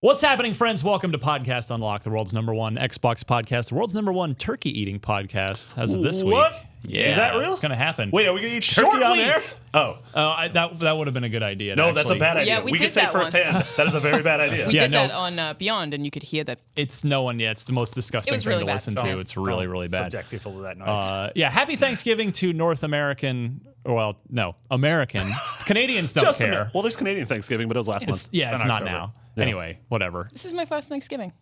What's happening, friends? Welcome to Podcast Unlocked, the world's #1 Xbox podcast, the world's #1 turkey eating podcast as of this week. What? Yeah, is that real? It's going to happen. Wait, are we going to eat turkey on air? Oh. That would have been a good idea. No, that's a bad idea. Yeah, we could did say that firsthand. That is a very bad idea. We did that on Beyond, and you could hear that. It's no one yet. It's the most disgusting thing really to bad. listen to. It's really, really bad. Subject people to that noise. Happy Thanksgiving to North American. Well, no, American. Canadians don't care. Well, there's Canadian Thanksgiving, but it was last month. Yeah, it's not October. now. Yeah. Anyway, whatever. This is my first Thanksgiving.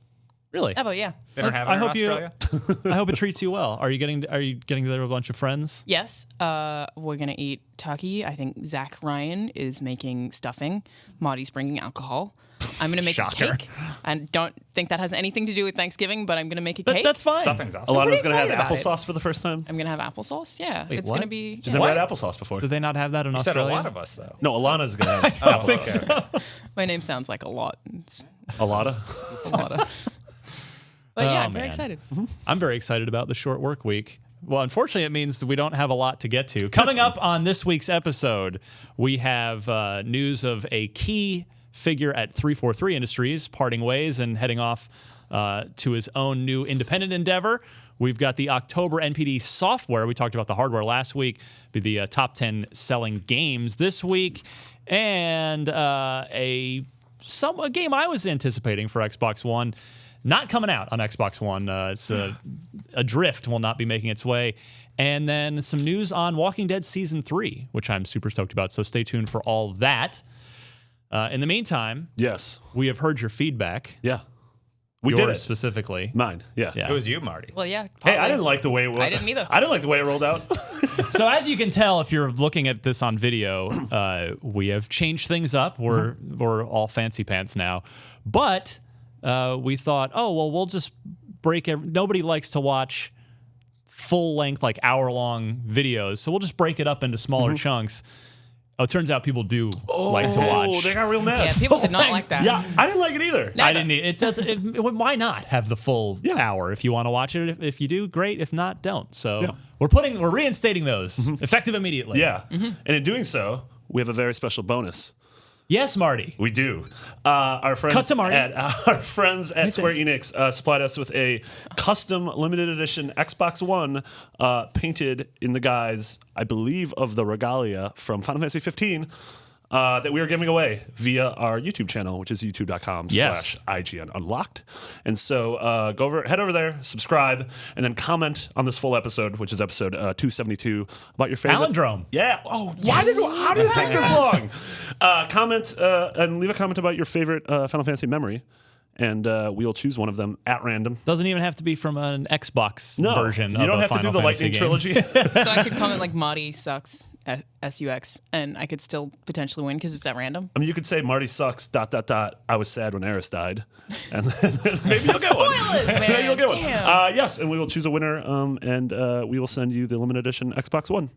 Really? Ever, yeah. They don't have it I in hope you. Australia? I hope it treats you well. Are you getting together with a bunch of friends? Yes, we're gonna eat turkey. I think Zach Ryan is making stuffing. Marty's bringing alcohol. I'm gonna make a cake. I don't think that has anything to do with Thanksgiving, but I'm gonna make a cake. That's fine. Stuffing's awesome. Alana's pretty going to have excited about it. applesauce for the first time. I'm gonna have applesauce. Yeah, Wait, it's what? gonna be. She's Yeah. never had applesauce before. Do they not have that in You said Australia? a lot of us, though. No, Alana's going to have applesauce. My name sounds like a lot. It's Alana? a lot of. But yeah, I'm man. very excited. I'm very excited about the short work week. Well, unfortunately, it means that we don't have a lot to get to. Coming up on this week's episode, we have news of a key figure at 343 Industries parting ways and heading off to his own new independent endeavor. We've got the October NPD software. We talked about the hardware last week, be the top 10 selling games this week, and a game I was anticipating for Xbox One. Not coming out on Xbox One. It's Adrift will not be making its way. And then some news on Walking Dead Season 3, which I'm super stoked about. So stay tuned for all that. In the meantime, Yes. we have heard your feedback. Yeah. We Yours did it. specifically. Mine. Yeah. Yeah. It was you, Marty. Well, yeah. Hey, I partly. didn't like the way it I didn't either. I didn't like the way it rolled out. So as you can tell, if you're looking at this on video, we have changed things up. We're all fancy pants now. But we thought, we'll just break nobody likes to watch full-length, like hour-long videos, so we'll just break it up into smaller chunks. Oh, it turns out people do like to watch. Oh, they got real mad. Yeah, people did not like that. Yeah, I didn't like it either. No. I didn't. It says, why not have the full hour if you want to watch it? If you do, great. If not, don't. So we're reinstating those effective immediately. Yeah. And in doing so, we have a very special bonus. Yes, Marty. We do. Our friends Cut to Marty. at Square Enix supplied us with a custom limited edition Xbox One painted in the guise, I believe, of the regalia from Final Fantasy 15 that we are giving away via our YouTube channel, which is youtube.com/IGN Unlocked. And so head over there, subscribe, and then comment on this full episode, which is episode 272, about your favorite. Palindrome. Yeah. Oh, how did it take this long? Comment and leave a comment about your favorite Final Fantasy memory, and we will choose one of them at random. Doesn't even have to be from an Xbox No, version. you don't have to do the Lightning trilogy. So I could comment like Marty sucks at SUX, and I could still potentially win because it's at random. I mean, you could say Marty sucks. ... I was sad when Eris died, and then maybe you'll get one. Spoilers, man. Maybe you'll get one. Damn. Yes, and we will choose a winner, and we will send you the limited edition Xbox One.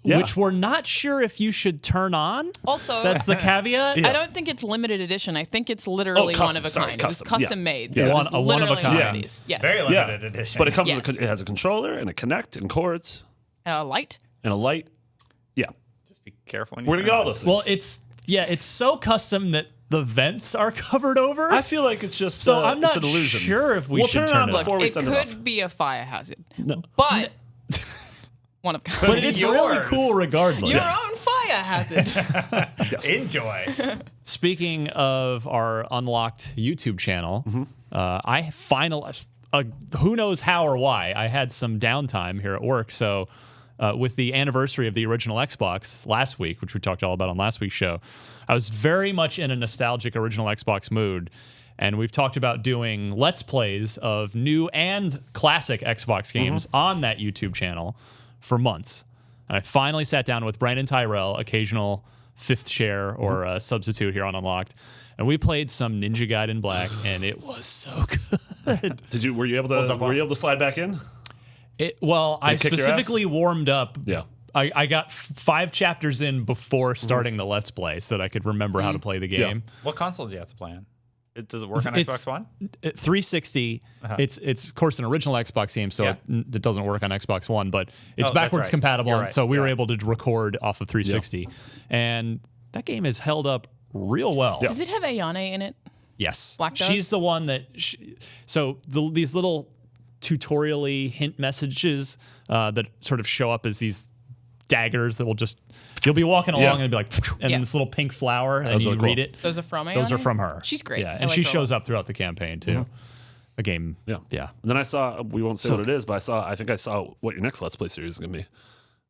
Which we're not sure if you should turn on. Also, That's the caveat. I don't think it's limited edition. I think it's literally custom, one of a sorry, kind. custom, It was custom yeah. made. Yeah. So One- it's a one of a literally kind. one of these. Yes. Very limited edition. But it comes with Yes. it has a controller and a Kinect and cords Light. and a light. Yeah, Just be careful when you we're gonna get all those things. Well, it's so custom that the vents are covered over. I feel like it's just so I'm not it's an illusion. sure if we We'll should turn it turn on it before on. we It send it off. could be a fire hazard. No. But one of kind. But it's really Yours. cool regardless. Your own fire hazard. Enjoy. Speaking of our unlocked YouTube channel, I finally, who knows how or why, I had some downtime here at work. So with the anniversary of the original Xbox last week, which we talked all about on last week's show, I was very much in a nostalgic original Xbox mood. And we've talked about doing Let's Plays of new and classic Xbox games on that YouTube channel for months. And I finally sat down with Brandon Tyrell, occasional fifth chair or substitute here on Unlocked, and we played some Ninja Gaiden Black, and it was so good. Were you able to slide back in? I kick your specifically warmed up. Yeah. I got 5 chapters in before starting the Let's Play so that I could remember how to play the game. What console do you have to play on? Does it work on It's- Xbox One? 360. It's of course an original Xbox game, so Yeah. it doesn't work on Xbox One, but it's that's backwards right. compatible, You're and right. so we were Yeah. able to record off of 360. And that game has held up real well. Does it have Ayane in it? Yes. Black does? She's the one that. These little tutorially hint messages that sort of show up as these daggers that will just. You'll be walking along and it'll be like, and this little pink flower, and you read it. Those are from Ayane? Those are from her. She's great. Yeah, I and like she her a shows lot. up throughout the campaign too. A game. Yeah. Yeah. And then I saw, we won't say what it is, but I think I saw what your next Let's Play series is going to be.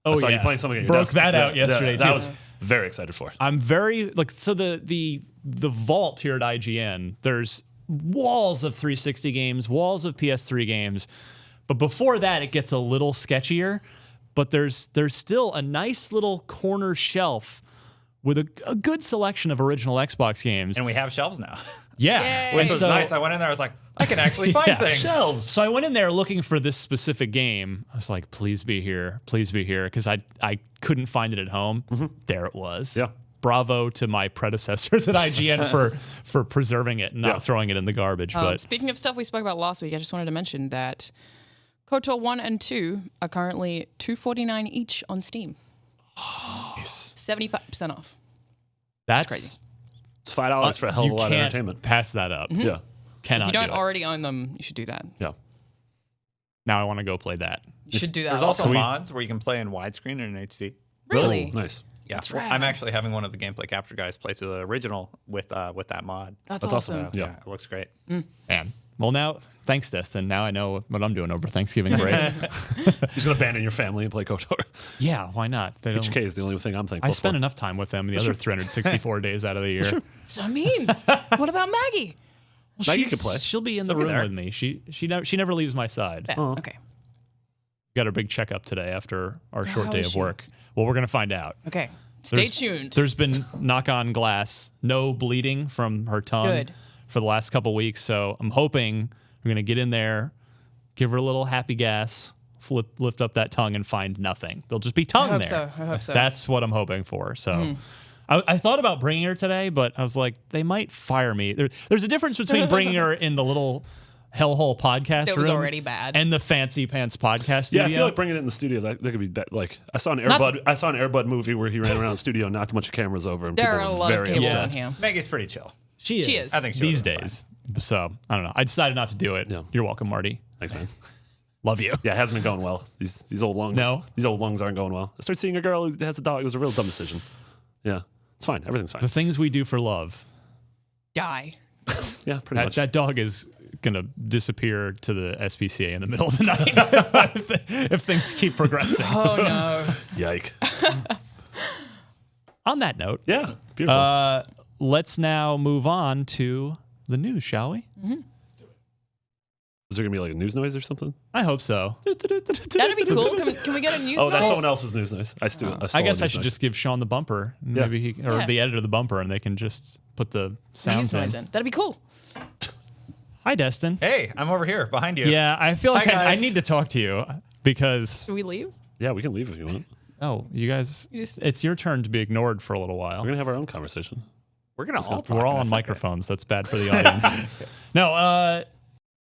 Oh, I saw yeah. you playing something at your Broke desk. that out yesterday, that too. I was very excited for. I'm very so the vault here at IGN. There's walls of 360 games, walls of PS3 games, but before that it gets a little sketchier. But there's still a nice little corner shelf with a good selection of original Xbox games. And we have shelves now. Yeah, Which and was so- nice. I went in there, I was like, I can actually find things. Shelves. So I went in there looking for this specific game. I was like, please be here, because I couldn't find it at home. There it was. Yeah. Bravo to my predecessors at IGN for preserving it and not throwing it in the garbage. But Speaking of stuff we spoke about last week, I just wanted to mention that KOTOR 1 and 2 are currently $249 each on Steam. 75% off. that's crazy. It's $5 for a hell of a lot of can't entertainment. pass that up. Yeah. Cannot If you don't do it. already own them, you should do that. Yeah. Now I want to go play that. You should do that. There's also also. mods where you can play in widescreen and in HD. Really? Nice. Yeah, That's well, rad. I'm actually having one of the gameplay capture guys play through the original with that mod. That's awesome. awesome. Yeah. It looks great. Man. Well, now, thanks, Destin. Now I know what I'm doing over Thanksgiving break. You're just going to abandon your family and play KOTOR. Yeah, why not? They don't- HK is the only thing I'm thankful I for. spend enough time with them the other 364 days out of the year. So mean. What about Maggie? Maggie She's- can play. She'll be in the She'll be room there. with me. She never leaves my side. Yeah, okay. Got a big checkup today after our short how day is of she? work. Well, we're gonna find out. Okay. Stay tuned. There's been knock on glass, no bleeding from her tongue Good. for the last couple weeks. So I'm hoping we're gonna get in there, give her a little happy gas, lift up that tongue, and find nothing. There'll just be tongue hope there. so. I hope so. That's what I'm hoping for. So. I thought about bringing her today, but I was like, they might fire me. There's a difference between bringing her in the little hellhole podcast That room was already bad. and the fancy pants podcast studio. Yeah, I feel like bringing it in the studio that could be like I saw an Airbud movie where he ran around the studio and knocked a bunch of cameras over and There people are a were lot of very cables upset. in here. Maggie's pretty chill. She is. I think she these would've been days. So I don't know. I decided not to do it. Yeah. You're welcome, Marty. Thanks, man. Love you. Yeah, it hasn't been going well. These old lungs. No? These old lungs aren't going well. I started seeing a girl who has a dog. It was a real dumb decision. Yeah. It's fine. Everything's fine. The things we do for love. Die. Yeah, pretty much. That dog is gonna disappear to the SPCA in the middle of the night if things keep progressing. Oh, no. Yike. On that note, Yeah, beautiful. let's now move on to the news, shall we? Is there going to be like a news noise or something? I hope so. That'd be cool. Can we get a news Oh, that's noise? someone else's news noise. I stole I guess a I news should noise. just give Sean the bumper, Yeah. maybe or Yeah. the editor the bumper, and they can just put the News sounds noise in. in. That'd be cool. Hi, Destin. Hey, I'm over here behind you. Yeah, I feel like Hi, I guys. need to talk to you because Should we leave? Yeah, we can leave if you want. you guys, You just- it's your turn to be ignored for a little while. We're going to have our own conversation. We're gonna all talk. We're all in a on second. microphones. That's bad for the audience. No,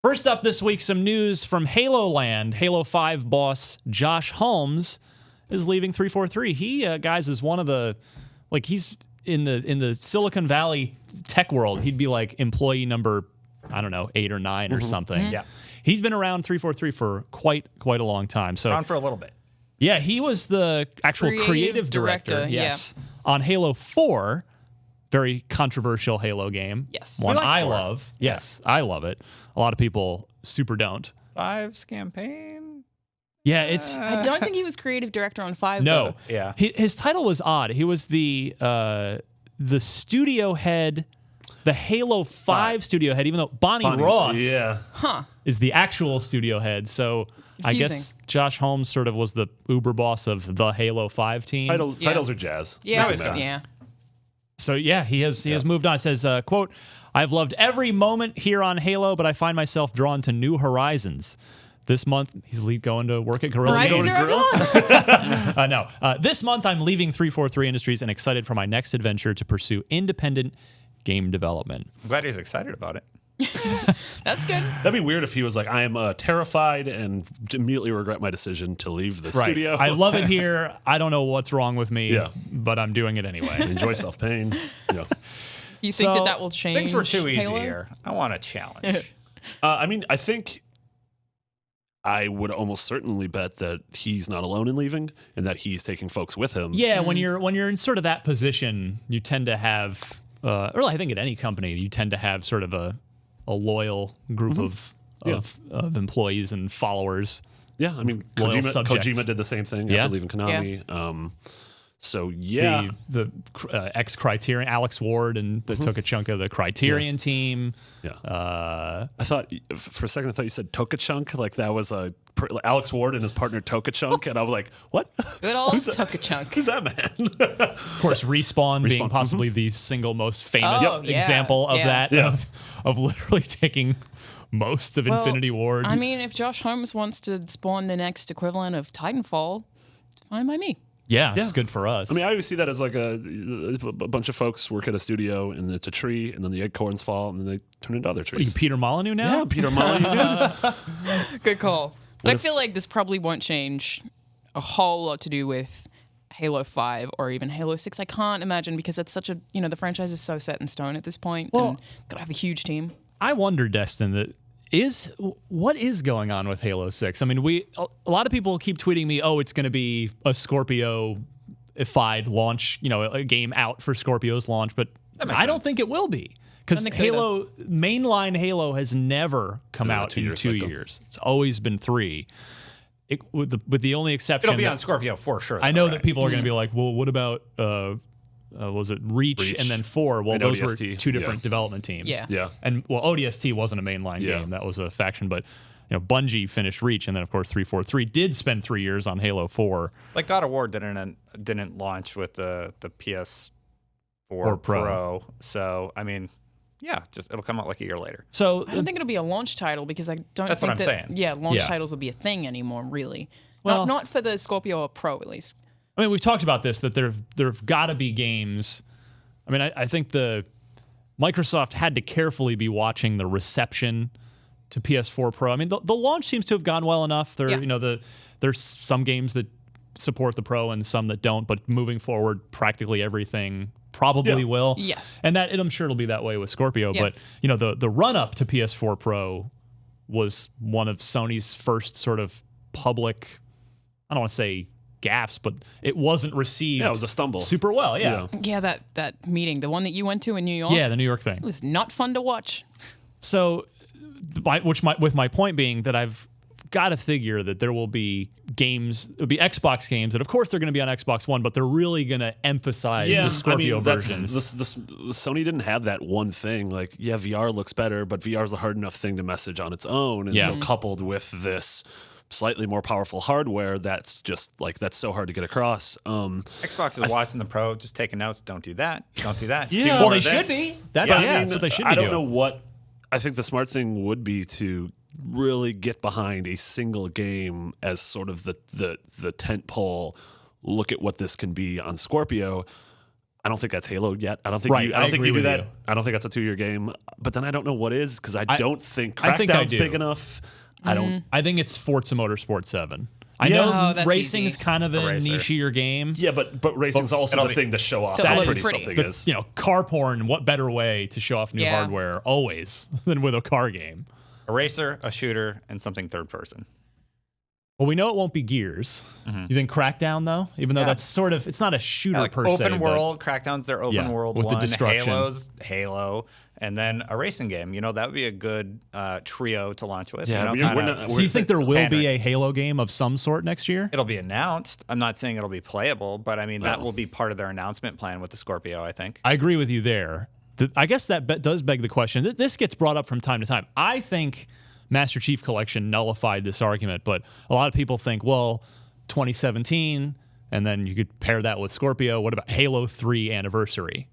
first up this week, some news from Halo Land. Halo 5 boss Josh Holmes is leaving 343. He, guys, is one of the, like, he's in the Silicon Valley tech world. He'd be like employee number, I don't know, 8 or 9 or something. Yeah. He's been around 343 for quite a long time. So On for a little bit. yeah, he was the actual Creative creative director. director, yeah. Yes. On Halo 4, very controversial Halo game. Yes. One We liked I 4. love. Yes, I love it. A lot of people super don't. 5's campaign. Yeah, it's I don't think he was creative director on 5. no. though. Yeah. His title was odd. He was the studio head, the Halo 5 studio head, even though Bonnie Ross Yeah. is the actual studio head. So I guess Confusing. Josh Holmes sort of was the uber boss of the Halo 5 team. Titles are jazz. Yeah. always goes. Yeah. So yeah, he has moved on. It says, quote, "I've loved every moment here on Halo, but I find myself drawn to new horizons. This month, he's going to work at Gorilla Horizon Games. Zero Dawn. This month, I'm leaving 343 Industries and excited for my next adventure to pursue independent game development." I'm glad he's excited about it. That's good. That'd be weird if he was like, I am terrified and immediately regret my decision to leave the studio. I love it here. I don't know what's wrong with me, Yeah. but I'm doing it anyway. Enjoy self-pain. Yeah. You think that will change? Things were too easy Halo? here. I want a challenge. I mean, I think I would almost certainly bet that he's not alone in leaving and that he's taking folks with him. Yeah, when you're in sort of that position, you tend to have, or I think at any company, you tend to have sort of a loyal group of employees and followers. Yeah, I mean, Loyal subjects. Kojima did the same thing Yeah. after leaving Konami. So yeah, The ex-Criterion, Alex Ward, and that took a chunk of the Criterion team. yeah. I thought for a second I thought you said Tokachunk, like that was Alex Ward and his partner Tokachunk, and I was like, what? Good old Who's that? Tokachunk. Who's that man? Of course, Respawn being possibly the single most famous Oh, yeah. example of Yeah. that, Yeah. of literally taking most of Infinity Ward. I mean, if Josh Holmes wants to spawn the next equivalent of Titanfall, it's fine by me. yeah, it's good for us. I mean, I always see that as like a bunch of folks work at a studio and it's a tree, and then the acorns fall, and then they turn into other Are you trees. Peter Molyneux now? Yeah, Peter Molyneux did. Good call. But I feel like this probably won't change a whole lot to do with Halo 5 or even Halo 6. I can't imagine, because it's such a, the franchise is so set in stone at this point. Well- and gotta have a huge team. I wonder, Destin, what is going on with Halo 6? I mean, a lot of people keep tweeting me, it's going to be a Scorpio-ified launch, a game out for Scorpio's launch, but I don't think it will be. Because Doesn't think so mainline Halo has never come out in 2 cycle. years. It's always been 3. With the only exception, It'll be on Scorpio for sure. I know though, that right? people are going to be like, well, what about was it Reach and then 4? Well, And those ODST, were two different yeah. development teams. Yeah. Yeah. And ODST wasn't a mainline Yeah. game; that was a faction. But Bungie finished Reach, and then of course 343 did spend 3 years on Halo 4. Like God of War didn't launch with the PS4 Or Pro. Pro. So I mean, yeah, just it'll come out like a year later. So I don't think it'll be a launch title, because I don't That's think what I'm saying. Yeah, launch Yeah. titles will be a thing anymore, really. Well- not for the Scorpio or Pro, at least. I mean, we've talked about this, that there've got to be games. I mean, I think the Microsoft had to carefully be watching the reception to PS4 Pro. I mean, the launch seems to have gone well enough. There's some games that support the Pro and some that don't, but moving forward, practically everything probably will. Yes. And I'm sure it'll be that way with Scorpio. Yeah. But the run up to PS4 Pro was one of Sony's first sort of public, I don't want to say gaps, but it wasn't received. Yeah, it was a stumble. Super well, yeah. Yeah, that meeting, the one that you went to in New York, Yeah, the New York thing. it was not fun to watch. So, with my point being that I've got to figure that there will be games, it'll be Xbox games that, of course, they're going to be on Xbox One, but they're really going to emphasize the Scorpio versions. Sony didn't have that one thing. Like, yeah, VR looks better, but VR is a hard enough thing to message on its own. And so coupled with this slightly more powerful hardware, that's just like, that's so hard to get across. Xbox is watching the Pro, just taking notes. Don't do that. Don't do that. Yeah. Do Well, more they of this. should be. That's I mean, that's what they should be I don't doing. know what. I think the smart thing would be to really get behind a single game as sort of the tent pole. Look at what this can be on Scorpio. I don't think that's Halo yet. I don't think Right, you. I I don't think agree you do with that. you. I don't think that's a 2-year game. But then I don't know what is, because I don't think I think I Crackdown's do. big enough. I don't. I think it's Forza Motorsport 7. I Yeah. know Oh, that's racing's easy. kind of a racer. nichier game. Yeah, but racing's also it'll the be- thing to show off That how is pretty pretty. something But, is. car porn, what better way to show off new Yeah. hardware always than with a car game? A racer, a shooter, and something third person. Well, we know it won't be Gears. You think Crackdown, though? Even though Yeah. that's sort of, it's not a shooter Like per se. open but- world, Crackdown's their open Yeah, world with the one. destruction. Halo's Halo, and then a racing game. That would be a good trio to launch with. Yeah, we're kinda- not- So you think there will be pandering. a Halo game of some sort next year? It'll be announced. I'm not saying it'll be playable, but I mean that will be part of their announcement plan with the Scorpio, I think. I agree with you there. I guess that does beg the question. This gets brought up from time to time. I think Master Chief Collection nullified this argument, but a lot of people think, well, 2017, and then you could pair that with Scorpio. What about Halo 3 Anniversary?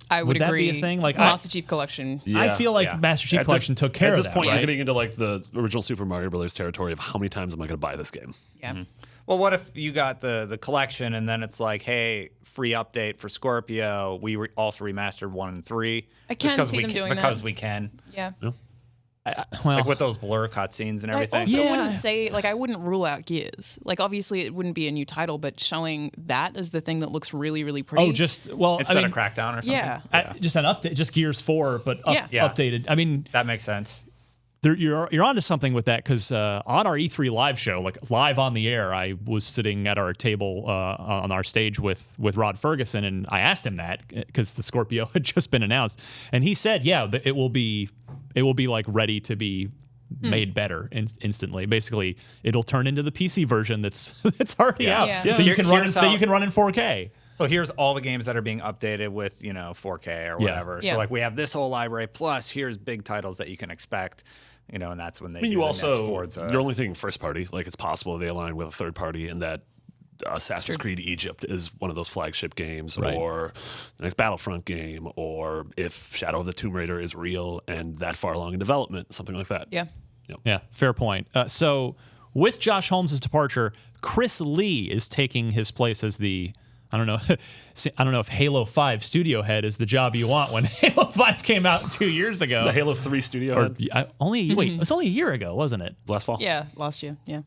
I would that agree. be a thing? Like Master Chief Collection. I feel like Master Chief Collection took care of that. At this point, right? you're getting into like the original Super Mario Brothers territory of how many times am I going to buy this game? Yeah. Mm-hmm. Well, what if you got the collection and then it's like, hey, free update for Scorpio. We also remastered 1 and 3. I can see them doing that. Because we can. Yeah. Well, Like with those blur cutscenes and I everything. also wouldn't say, like, I wouldn't rule out Gears. Like, obviously, it wouldn't be a new title, but showing that as the thing that looks really, really pretty. instead of Crackdown or something. Yeah. just an update, just Gears 4, but updated. I mean, that makes sense. you're onto something with that because on our E3 live show, like live on the air, I was sitting at our table on our stage with Rod Ferguson, and I asked him that because the Scorpio had just been announced, and he said, "Yeah, it will be like ready to be made better instantly. Basically, it'll turn into the PC version that's already out that you can run in 4K." So here's all the games that are being updated with 4K or whatever. Yeah. So like we have this whole library plus here's big titles that you can expect. And that's when they. I mean, do you the also next Forza. you're only thinking first party. Like it's possible they align with a third party, and that Assassin's Creed Egypt is one of those flagship games, or the next Battlefront game, or if Shadow of the Tomb Raider is real and that far along in development, something like that. Yeah, fair point. So with Josh Holmes' departure, Chris Lee is taking his place as the. I don't know if Halo 5 studio head is the job you want when Halo 5 came out 2 years ago. The Halo 3 studio head. Wait, it was only a year ago, wasn't it? Last fall. Yeah, last year. Yeah.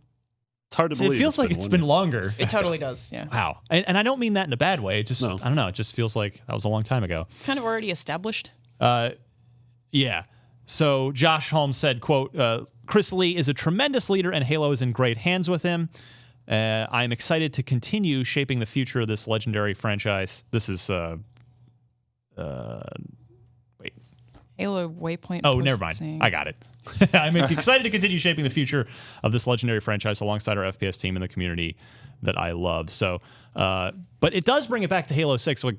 It's hard to believe. It feels like it's been longer. It totally does. Yeah. Wow. And I don't mean that in a bad way. It just, I don't know. It just feels like that was a long time ago. Kind of already established. Yeah. So Josh Holmes said, quote, Chris Lee is a tremendous leader and Halo is in great hands with him. I'm excited to continue shaping the future of this legendary franchise. This is, wait. Halo Waypoint. Oh, never mind. I got it. I'm excited to continue shaping the future of this legendary franchise alongside our FPS team and the community that I love. So, but it does bring it back to Halo 6. Like,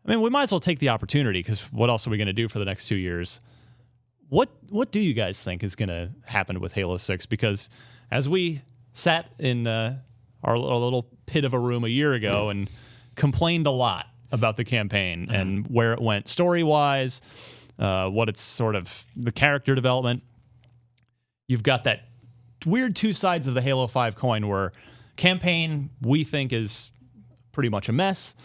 I mean, we might as well take the opportunity because what else are we going to do for the next 2 years? What do you guys think is going to happen with Halo 6? Because as we sat in our little pit of a room a year ago and complained a lot about the campaign and where it went story-wise, what it's sort of the character development. You've got that weird two sides of the Halo 5 coin where campaign we think is pretty much a mess,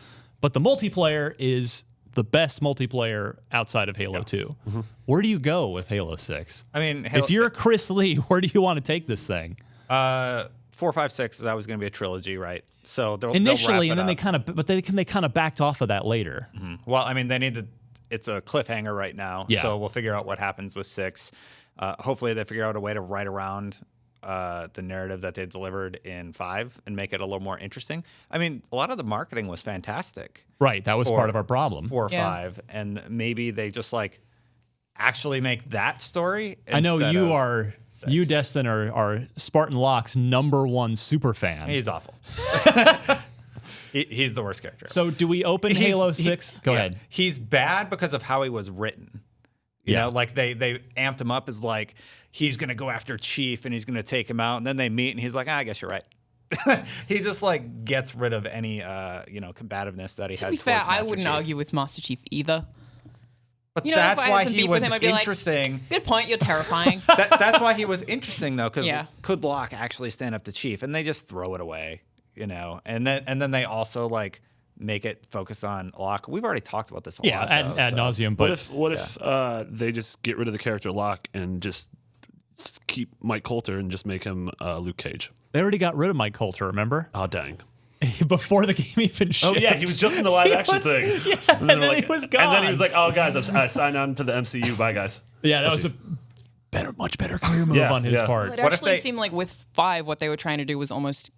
but the multiplayer is the best multiplayer outside of Halo 2. Mm-hmm. Where do you go with Halo 6? I mean, if you're Chris Lee, where do you want to take this thing? 4, 5, 6 that was going to be a trilogy, right? So initially, and then they they kind of backed off of that later. Mm-hmm. Well, I mean, they need to. It's a cliffhanger right now, so we'll figure out what happens with 6. Hopefully, they figure out a way to write around the narrative that they delivered in 5 and make it a little more interesting. I mean, a lot of the marketing was fantastic. Right, that was part of our problem. 4 or 5, and maybe they just actually make that story. I know you, Destin, are Spartan Locke's #1 super fan. He's awful. He's the worst character. So do we open Halo 6? Go ahead. He's bad because of how he was written. You know, like they amped him up as like he's going to go after Chief and he's going to take him out. And then they meet and he's like, I guess you're right. He just gets rid of any combativeness that he had. To be fair, I wouldn't argue with Master Chief either. But that's why he was interesting. Like, good point. You're terrifying. That's why he was interesting though, because could Locke actually stand up to Chief? And they just throw it away, And then they also make it focus on Locke. We've already talked about this a lot. Ad nauseum. But what if they just get rid of the character Locke and just keep Mike Coulter and just make him Luke Cage? They already got rid of Mike Coulter, remember? Oh, dang. Before the game even shipped. Oh, yeah, he was just in the live action thing. Yeah, and then he was gone. And then he was like, oh, guys, I signed on to the MCU. Bye, guys. Yeah, that was a much better career move on his part. Well, it actually seemed like with 5, what they were trying to do was almost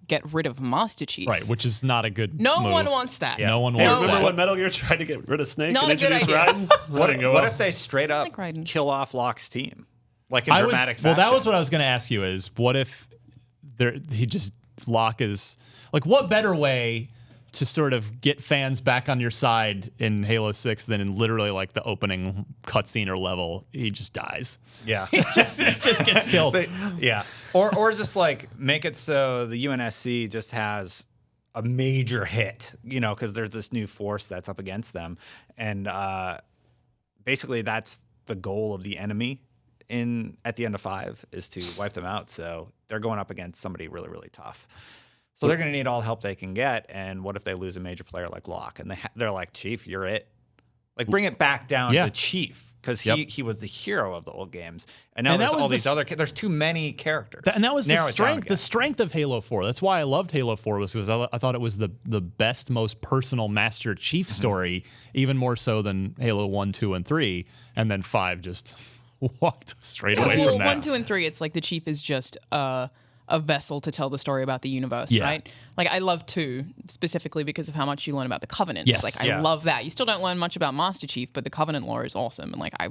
get rid of Master Chief. Right, which is not a good No move. one wants that. Yeah. No one wants that. Remember when Metal Gear tried to get rid of Snake Not and introduce Raiden? What if they straight up kill off Locke's team? In dramatic fashion? Well, that was what I was going to ask you is, what if Locke is... what better way to sort of get fans back on your side in Halo 6 than in literally the opening cutscene or level, he just dies. Yeah. It just gets killed. Yeah. Or just make it so the UNSC just has a major hit, because there's this new force that's up against them. And basically that's the goal of the enemy at the end of 5 is to wipe them out. So they're going up against somebody really, really tough. So they're going to need all the help they can get. And what if they lose a major player like Locke? And they're like, Chief, you're it. Like, bring it back down to Chief, because he was the hero of the old games. And now there's all these other there's too many characters. And that was the strength of Halo 4. That's why I loved Halo 4, was because I thought it was the best, most personal Master Chief story, even more so than Halo 1, 2, and 3. And then 5 just walked straight away from that. 1, 2, and 3, it's like the Chief is just a vessel to tell the story about the universe, right? Like, I love 2 specifically because of how much you learn about the Covenant. Yes. Like, I love that. You still don't learn much about Master Chief, but the Covenant lore is awesome. And, like, I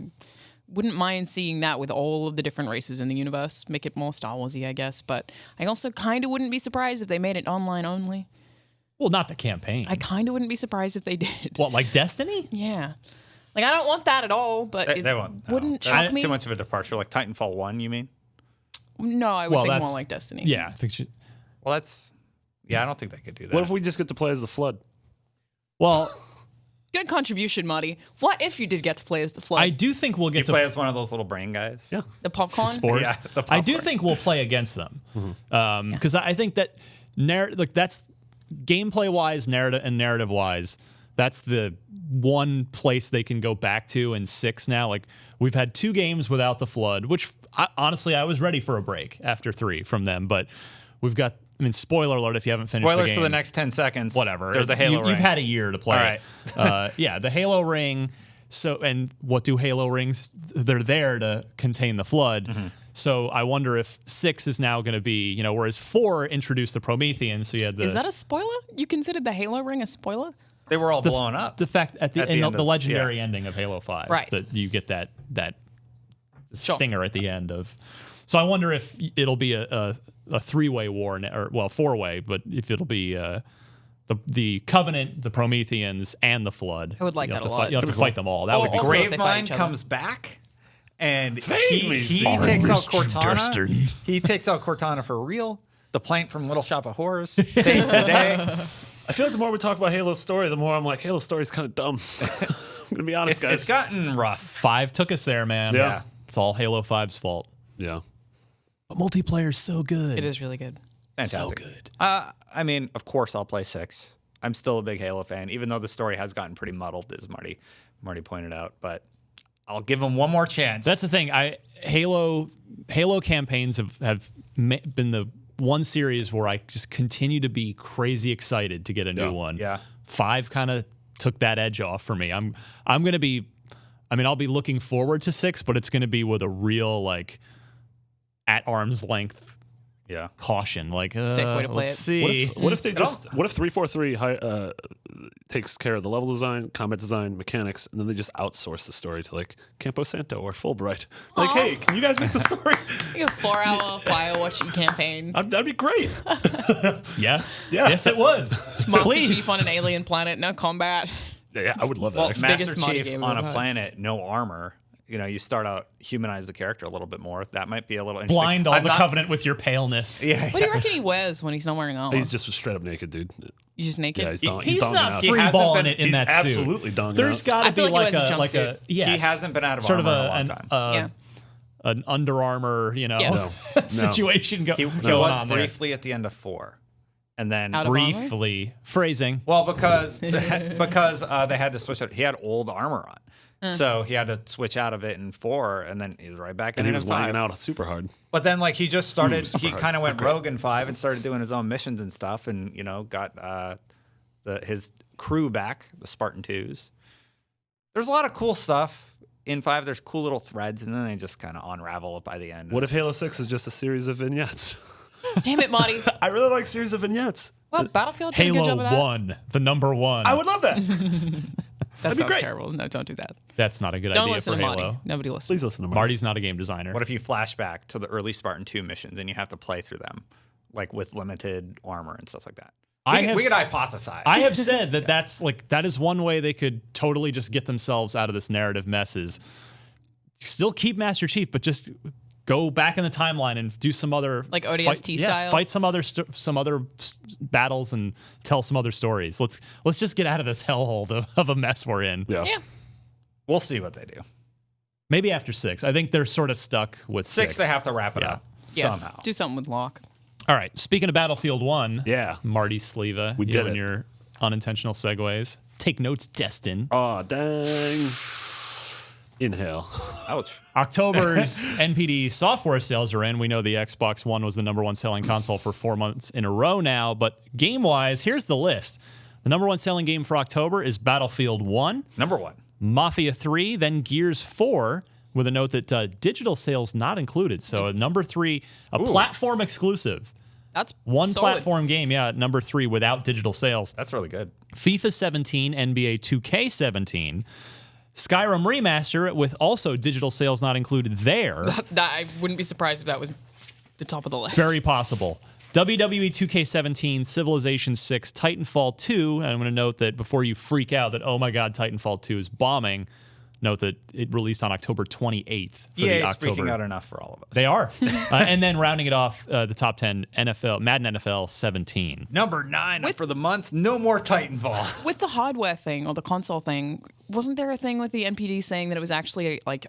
wouldn't mind seeing that with all of the different races in the universe. Make it more Star Wars-y, I guess. But I also kind of wouldn't be surprised if they made it online only. Well, not the campaign. I kind of wouldn't be surprised if they did. What, like Destiny? Yeah. Like, I don't want that at all, but they won't. Wouldn't shock me. Too much of a departure, like Titanfall 1, you mean? No, I would think more like Destiny. Yeah, I think Well, I don't think they could do that. What if we just get to play as the Flood? Well, good contribution, Marty. What if you did get to play as the Flood? I do think we'll get to play as one of those little brain guys. Yeah. The popcorn? Spores. Yeah, the popcorn. I do think we'll play against them. Because I think that that's gameplay-wise, narrative-wise, that's the one place they can go back to in 6 now. Like, we've had 2 games without the Flood, which honestly, I was ready for a break after 3 from them. But we've got, spoiler alert if you haven't finished Spoilers the game. for the next 10 seconds. Whatever. There's a Halo ring. You've had a year to play. All right. The Halo ring. So, and what do Halo rings? They're there to contain the Flood. Mm-hmm. So I wonder if 6 is now going to be, whereas 4 introduced the Prometheans. So you had the. Is that a spoiler? You considered the Halo ring a spoiler? They were all blown up. The fact at the end the legendary yeah. ending of Halo 5, right? That you get that stinger at the end of. So I wonder if it'll be a 3-way war, or 4-way, but if it'll be the Covenant, the Prometheans, and the Flood. I would like that a lot. You have to fight them all. That would be also great. Gravemind comes back, and he Arm takes out Mr. Cortana. Dustin. He takes out Cortana for real. The plank from Little Shop of Horrors saves the day. I feel like the more we talk about Halo's story, the more I'm like, Halo's story's kind of dumb. I'm going to be honest, guys. It's gotten rough. 5 took us there, man. Yeah. It's all Halo 5's fault. Yeah. But multiplayer's so good. It is really good. Fantastic. So good. Of course, I'll play 6. I'm still a big Halo fan, even though the story has gotten pretty muddled, as Marty pointed out. But I'll give them one more chance. That's the thing. Halo campaigns have been the one series where I just continue to be crazy excited to get a new one. Yeah. 5 kind of took that edge off for me. I'm going to be, I'll be looking forward to 6, but it's going to be with a real, at arm's length caution. Safe way to play it. See. What if 343 takes care of the level design, combat design, mechanics, and then they just outsource the story to Campo Santo or Fulbright? Hey, can you guys make the story? A 4-hour Firewatch campaign. That'd be great. Yes. Yeah. Yes, it would. Master Please. Chief on an alien planet, no combat. Yeah, I would love that. Well, actually. Master Biggest Marty Chief game on I've a had. planet, no armor. You start out, humanize the character a little bit more. That might be a little interesting. Blind all I'm the not- Covenant with your paleness. Yeah. What do you reckon he wears when he's not wearing armor? He's just straight up naked, dude. He's just naked? Yeah, he's He's donging not out. He free hasn't balling been- it in he's that suit. absolutely donging There's out. got to I feel be like he wears a like a jumpsuit. yes. He hasn't been out of sort armor of in a long time. Yeah. An Under Armour, No. situation He going was on there. briefly at the end of 4. And then Out of armor? Briefly phrasing. Well, because they had to switch out. He had old armor on. So he had to switch out of it in 4, and then he was right back in And it he was in 5. wanging out super hard. But then, he just started. super He hard. kind of went Okay. rogue in 5 and started doing his own missions and stuff, and got his crew back, the Spartan 2s. There's a lot of cool stuff in 5. There's cool little threads, and then they just kind of unravel by the end. What if Halo 6 is just a series of vignettes? Damn it, Marty. I really like series of vignettes. Well, Battlefield did a good Halo job of that. 1, the number 1. I would love that. That be sounds great. terrible. No, don't do that. That's not a good Don't idea listen for to Halo. Marty. Nobody listens. Please listen to Marty. Marty's not a game designer. What if you flash back to the early Spartan 2 missions and you have to play through them, with limited armor and stuff like that? We could hypothesize. I have said that is one way they could totally just get themselves out of this narrative mess is still keep Master Chief, but just go back in the timeline and do some other like ODST style. Fight some other battles and tell some other stories. Let's just get out of this hellhole of a mess we're in. Yeah. We'll see what they do. Maybe after 6. I think they're sort of stuck with 6. They have to wrap it up somehow. Do something with Locke. All right. Speaking of Battlefield 1, Marty Sleva, we did and it. your unintentional segues. Take notes, Destin. Oh, dang. Inhale. Ouch. October's NPD software sales are in. We know the Xbox One was the #1 selling console for 4 months in a row now, but game-wise, here's the list. The #1 selling game for October is Battlefield 1. Number 1. Mafia 3, then Gears 4, with a note that digital sales not included. So number 3, a platform exclusive. That's one solid. platform game, number 3 without digital sales. That's really good. FIFA 17, NBA 2K17, Skyrim Remaster with also digital sales not included there. I wouldn't be surprised if that was the top of the list. Very possible. WWE 2K17, Civilization 6, Titanfall 2. And I'm going to note that before you freak out that, oh my God, Titanfall 2 is bombing, note that it released on October 28th. For EA the is October. freaking out enough for all of us. They are. And then rounding it off, the top 10, Madden NFL 17. Number 9 for the month. No more Titanfall. With the hardware thing or the console thing, wasn't there a thing with the NPD saying that it was actually like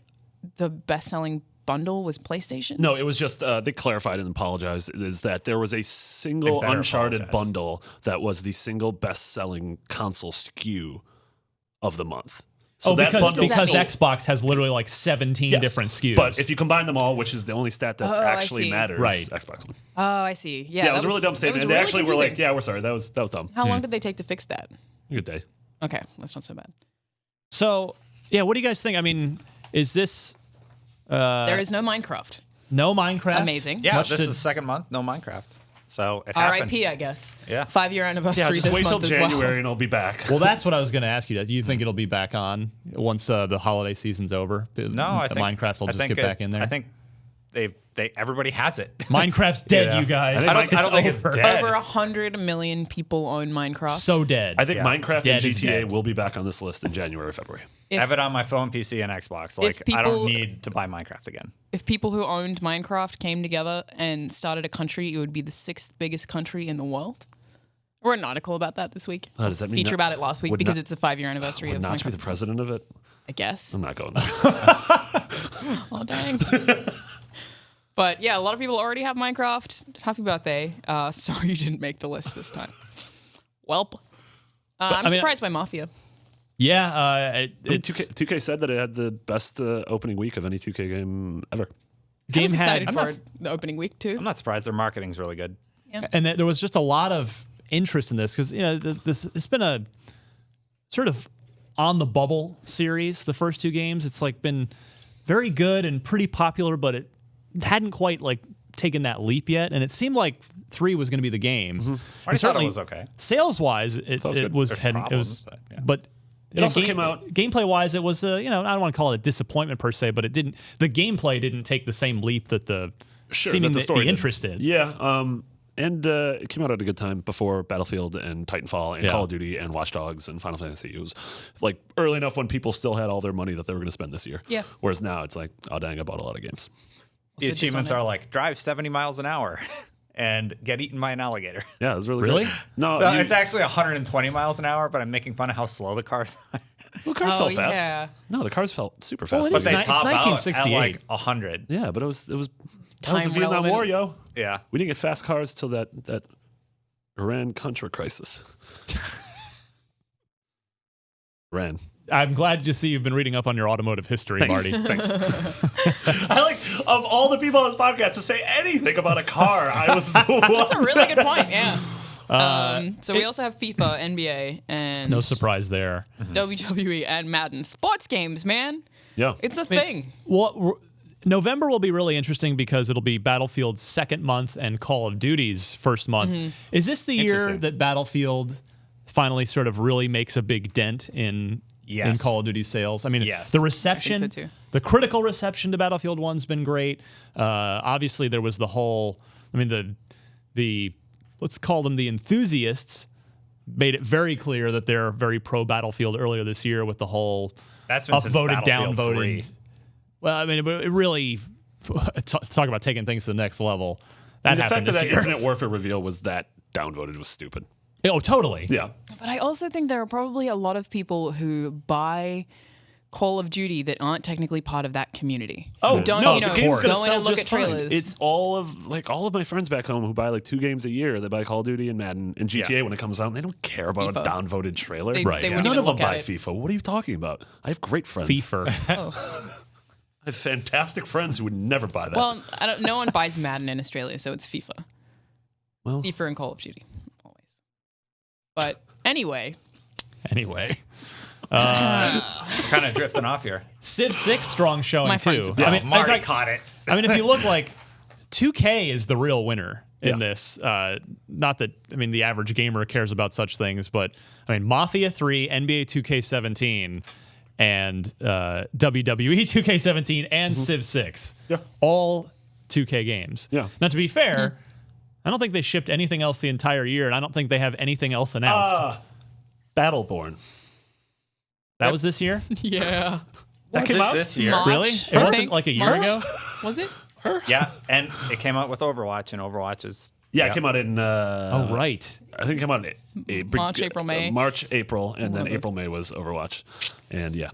the best-selling bundle was PlayStation? No, it was just they clarified and apologized. Is that there was a single Uncharted bundle that was the single best-selling console SKU of the month. So that because bundle Xbox has literally like 17 different SKUs. But if you combine them all, which is the only stat that actually see. matters, Right. Xbox One. Oh, I see. Yeah, Yeah, it was a really dumb statement. And they really actually were confusing. like, "Yeah, we're sorry. That was dumb." How long did they take to fix that? Good day. Okay, that's not so bad. So, what do you guys think? I mean, is this There is no Minecraft. no Minecraft? Amazing. Yeah, Much this to- is the second month. No Minecraft. So it happened. R.I.P. I guess. Yeah. 5-year anniversary Yeah, just this wait till month as January well. and it'll be back. Well, that's what I was going to ask you. Do you think it'll be back on once the holiday season's over? No, I think Minecraft will just get back in there. I think everybody has it. Minecraft's dead, Yeah. you guys. I don't think it's dead. Over 100 million people own Minecraft. So dead. I think Minecraft Dead and is GTA dead. will be back on this list in January or February. I have it on my phone, PC, and Xbox. Like I don't need to buy Minecraft again. If people who owned Minecraft came together and started a country, it would be the 6th biggest country in the world. I wrote an article about that this week. Does that mean Feature that about it last week would because not- it's a 5-year anniversary Would of Notch be Minecraft. the president of it? I guess. I'm not going there. Oh, dang. But yeah, a lot of people already have Minecraft. Happy birthday. Sorry you didn't make the list this time. Welp. I'm surprised by Mafia. Yeah. 2K said that it had the best opening week of any 2K game ever. I was Game had, excited for the opening week too. I'm not surprised. Their marketing's really good. and there was just a lot of interest in this because it's been a sort of on the bubble series. The first 2 games, it's like been very good and pretty popular, but it hadn't quite like taken that leap yet. And it seemed like 3 was going to be the game. I thought it was okay. Sales wise, it good. was There's it problems, was, but, yeah. but It also came out- gameplay wise. It was I don't want to call it a disappointment per se, but it didn't. The gameplay didn't take the same leap that the seeming that the story the did. interest did. Yeah, and it came out at a good time before Battlefield and Titanfall and Yeah. Call of Duty and Watch Dogs and Final Fantasy. It was like early enough when people still had all their money that they were going to spend this year. Yeah. Whereas now it's like, oh dang, I bought a lot of games. The Also achievements Dishonored. are like drive 70 miles an hour and get eaten by an alligator. Yeah, it was really Really? good. No, It's actually 120 miles an hour, but I'm making fun of how slow the cars are. the cars Oh, felt fast. yeah. No, the cars felt super fast. it But is they It's top out at 1968. like 100. Yeah, but it was that was the Time Vietnam relevant. War, yo. Yeah. We didn't get fast cars till that Iran-Contra crisis. Iran. I'm glad to see you've been reading up on your automotive history, Marty. Thanks. I like of all the people on this podcast to say anything about a car. I was the one. That's a really good point. Yeah. So we also have FIFA, NBA, and No surprise there. WWE and Madden. Sports games, man. Yeah. It's a thing. Well, November will be really interesting because it'll be Battlefield's second month and Call of Duty's first month. Is this the year Interesting. that Battlefield finally sort of really makes a big dent in Call of Duty sales? I mean, Yes. the reception, I think so too. the critical reception to Battlefield 1's been great. Obviously, there was the whole, the let's call them the enthusiasts made it very clear that they're very pro Battlefield earlier this year with the whole That's been since upvoted, Battlefield downvoted. 3. Well, I mean, it really talk about taking things to the next level. That And the happened fact that this that year. Infinite Warfare reveal was that downvoted was stupid. Oh, totally. Yeah. But I also think there are probably a lot of people who buy Call of Duty that aren't technically part of that community. Oh, don't no, you the know, game's gonna go in sell and look just at fine. trailers. It's all of my friends back home who buy like 2 games a year. They buy Call of Duty and Madden and GTA when it comes out. And they don't care about FIFA. a downvoted trailer. They Right, wouldn't None even of them look at buy it. FIFA. What are you talking about? I have great friends. FIFA. I have fantastic friends who would never buy that. Well, no one buys Madden in Australia, so it's FIFA. Well. FIFA and Call of Duty, always. But anyway, Kind of drifting off here. Civ 6 strong showing My too. friends- I mean, Marty in fact, caught it. I mean, if you look like 2K is the real winner in Yeah. this. Not that the average gamer cares about such things, but I mean, Mafia 3, NBA 2K17, and WWE 2K17 and Civ 6, all 2K games. Yeah. Now, to be fair, I don't think they shipped anything else the entire year, and I don't think they have anything else announced. Battleborn. That was this year, yeah. That came out this year. March, really? It I wasn't think. like a year March? ago. Was it? Yeah, and it came out with Overwatch, and Overwatch is Yeah, it came out in. Oh, right. I think it came out in March, April, May. March, April, and then of those. April, May was Overwatch, and yeah.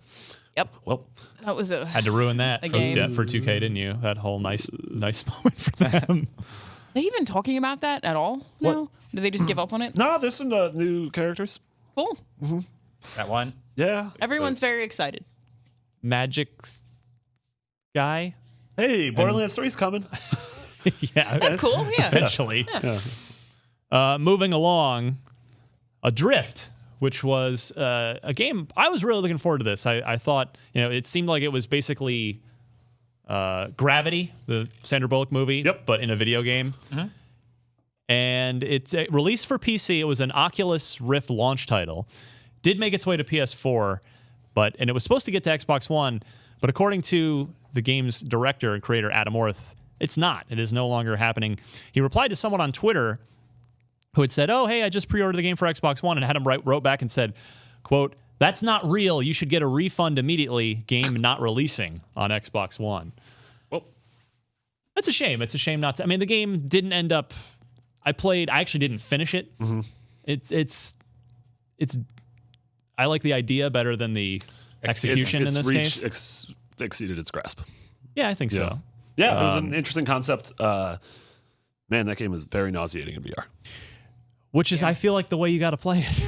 Yep. Well, That was a. Had to ruin that A game. for 2K, didn't you? That whole nice moment for them. Are they even talking about that at all now? Did they just give up on it? no, there's some new characters. Cool. that one. Yeah. Everyone's very excited. Magic guy. Hey, Borderlands 3's coming. Yeah, That's cool. Yeah. eventually. Moving along, Adrift, which was a game I was really looking forward to. This I thought it seemed like it was basically Gravity, the Sandra Bullock movie, but in a video game. And it's released for PC. It was an Oculus Rift launch title. Did make its way to PS4, and it was supposed to get to Xbox One, but according to the game's director and creator Adam Orth, it's not. It is no longer happening. He replied to someone on Twitter who had said, "Oh, hey, I just pre-ordered the game for Xbox One," and had him wrote back and said, quote, "That's not real. You should get a refund immediately. Game not releasing on Xbox One." Well, that's a shame. It's a shame not to. I mean, the game didn't end up. I actually didn't finish it. It's. I like the idea better than the execution in this case. Exceeded its grasp. Yeah, I think so. Yeah, it was an interesting concept. Man, that game was very nauseating in VR. Which is, I feel like, the way you got to play it.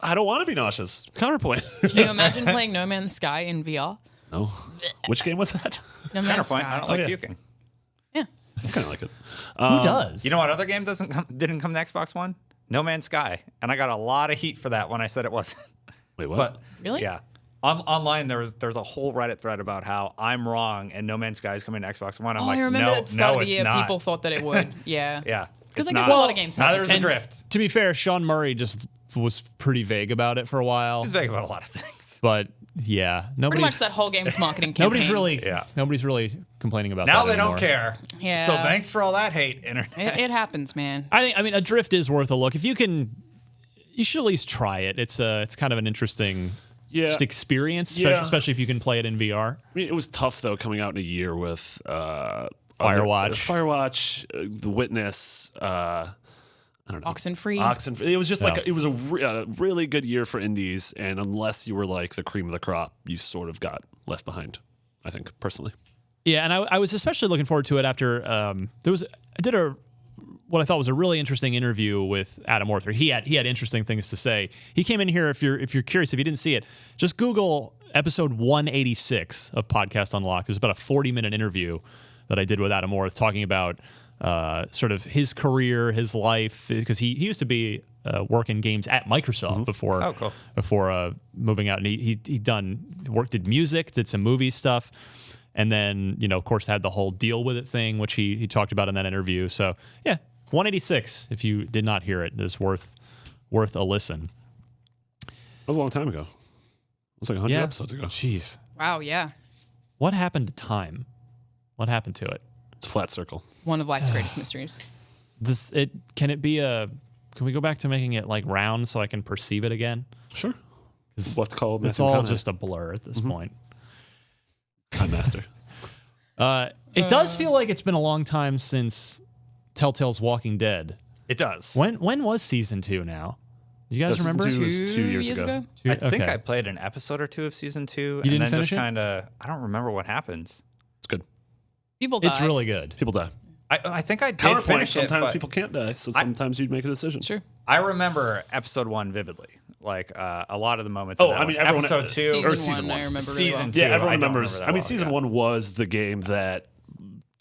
I don't want to be nauseous. Counterpoint. Can you imagine playing No Man's Sky in VR? No. Which game was that? No Man's Counterpoint. Sky. I don't like yeah. puking. Yeah. I kind of like it. Who does? You know what other game didn't come to Xbox One? No Man's Sky, and I got a lot of heat for that when I said it wasn't. Wait, what? But Really? yeah, online there's a whole Reddit thread about how I'm wrong and No Man's Sky is coming to Xbox One. I'm like, I remember no, at the start no, of the it's year, not. people thought that it would. Yeah. Yeah, Because I it's guess not. a lot of games have Neither this. is And Adrift. To be fair, Sean Murray just was pretty vague about it for a while. He's vague about a lot of things. But yeah, Pretty nobody's much that whole game's marketing campaign. nobody's really complaining about Now that they anymore. don't care. Yeah. So thanks for all that hate, internet. It happens, man. I mean, Adrift is worth a look. If you can, you should at least try it. It's kind of an interesting just experience, especially if you can play it in VR. I mean, it was tough though coming out in a year with Firewatch, The Witness. I don't know. Oxenfree. It was just like it was a really good year for indies, and unless you were like the cream of the crop, you sort of got left behind. I think personally. Yeah, and I was especially looking forward to it after I did what I thought was a really interesting interview with Adam Orth. He had interesting things to say. He came in here. If you're curious, if you didn't see it, just Google episode 186 of Podcast Unlocked. There's about a 40-minute interview that I did with Adam Orth talking about sort of his career, his life, because he used to be working games at Microsoft before moving out, and he did music, did some movie stuff, and then of course had the whole deal with it thing, which he talked about in that interview. So yeah, 186. If you did not hear it, it's worth a listen. That was a long time ago. It was like 100 episodes ago. Jeez, Wow, yeah. what happened to time? What happened to it? It's a flat circle. One of life's greatest mysteries. Can we go back to making it like round so I can perceive it again? Sure. What's called? It's all just a blur at this point. Time Master. It does feel like it's been a long time since Telltale's Walking Dead. It does. When was season 2 now? You guys remember? Season 2 was 2 years ago. I think I played an episode or 2 of season 2, You and didn't then finish just kind of. I don't remember what happens. It's good. People die. It's really good. People die. I think I did Counterpoint, finish it. sometimes but people can't die, so sometimes you'd make a decision. Sure. I remember episode 1 vividly. Like a lot of the moments. Oh, in that I mean, one. everyone episode 2 or Season season 1, 1. I remember really Season well. 2. Yeah, everyone I don't remembers. remember that I mean, well, season yeah. 1 was the game that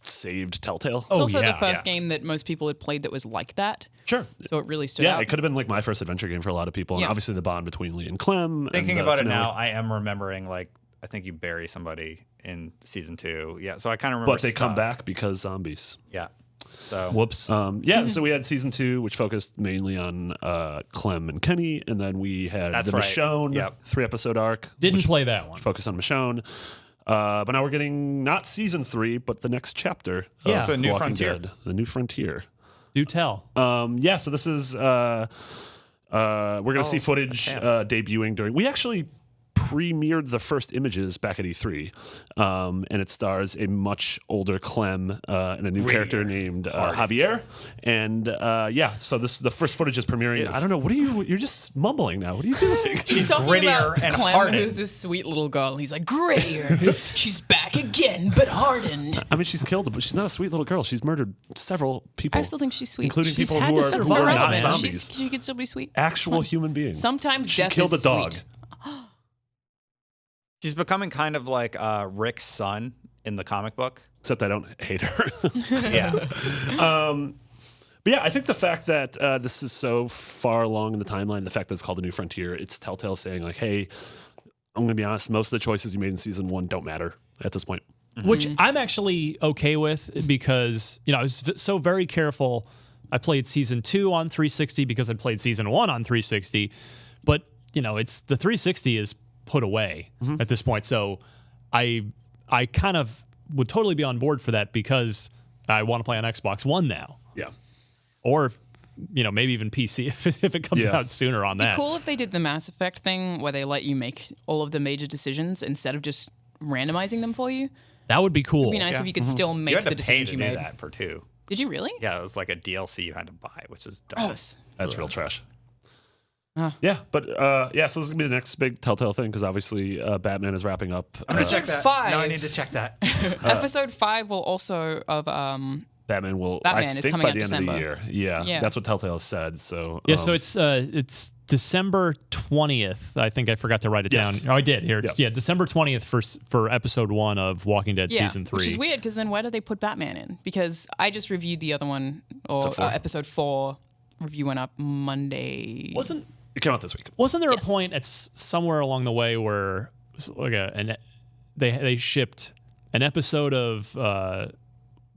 saved Telltale. It's also yeah, the first yeah. game that most people had played that was like that. Sure. So it really stood Yeah, out. it could have been like my first adventure game for a lot of people, and Yeah. obviously the bond between Lee and Clem. Thinking and the about it finale. now, I am remembering like I think you bury somebody in season 2. Yeah, so I kind of remember. But they come stuff. back because zombies. Yeah. So Whoops. Yeah, so we had season 2, which focused mainly on Clem and Kenny, and then we had That's the right. Michonne Yep. 3-episode arc. Didn't which play that one. focused on Michonne. But now we're getting not season 3, but the next chapter. Yeah. of The New Walking Frontier. Dead, the New Frontier. Do tell. Yeah, so this is we're gonna see footage debuting during. We actually premiered the first images back at E3, and it stars a much older Clem and a new character named Javier. And yeah, so the first footage is premiering. I don't know. What are you? You're just mumbling now. What are you doing? He's talking grittier about and Clem, hardened. who's this sweet little girl. He's like, grittier. She's back again, but hardened. I mean, she's killed, but she's not a sweet little girl. She's murdered several people. I still think she's sweet. including She's people had who to are, survive. who are not irrelevant. zombies. She could still be sweet. Actual human beings. Sometimes she death killed is a dog. sweet. she's becoming kind of like Rick's son in the comic book. Except I don't hate her. Yeah. But yeah, I think the fact that this is so far along in the timeline, the fact that it's called The New Frontier, it's Telltale saying like, hey, I'm going to be honest, most of the choices you made in season 1 don't matter at this point. Which I'm actually okay with because, I was so very careful. I played season 2 on 360 because I'd played season 1 on 360. But, it's the 360 is put away at this point. So I kind of would totally be on board for that because I want to play on Xbox One now. Yeah. Or, maybe even PC if it comes Yeah. out sooner on that. Cool if they did the Mass Effect thing where they let you make all of the major decisions instead of just randomizing them for you. That would be cool. It'd be nice if you could still make You had the to pay decisions to you do made. that for 2. Did you really? Yeah, it was like a DLC you had to buy, which is dumb. Gross. That's real trash. Yeah, but so this is gonna be the next big Telltale thing because obviously Batman is wrapping up. Episode 5. No, I need to check that. Episode 5 will also of Batman will. Batman I is think coming by out the end December. of the year. Yeah, Yeah. that's what Telltale has said. So Yeah, so it's December 20th. I think I forgot to write it Yes. down. Oh, I did. Here, it's, Yeah. December 20th for episode 1 of Walking Dead yeah, season 3. which is weird because then why did they put Batman in? Because I just reviewed the other one, or episode 4 review went up Monday. it came out this week. Wasn't there Yes. a point at somewhere along the way where like they shipped an episode of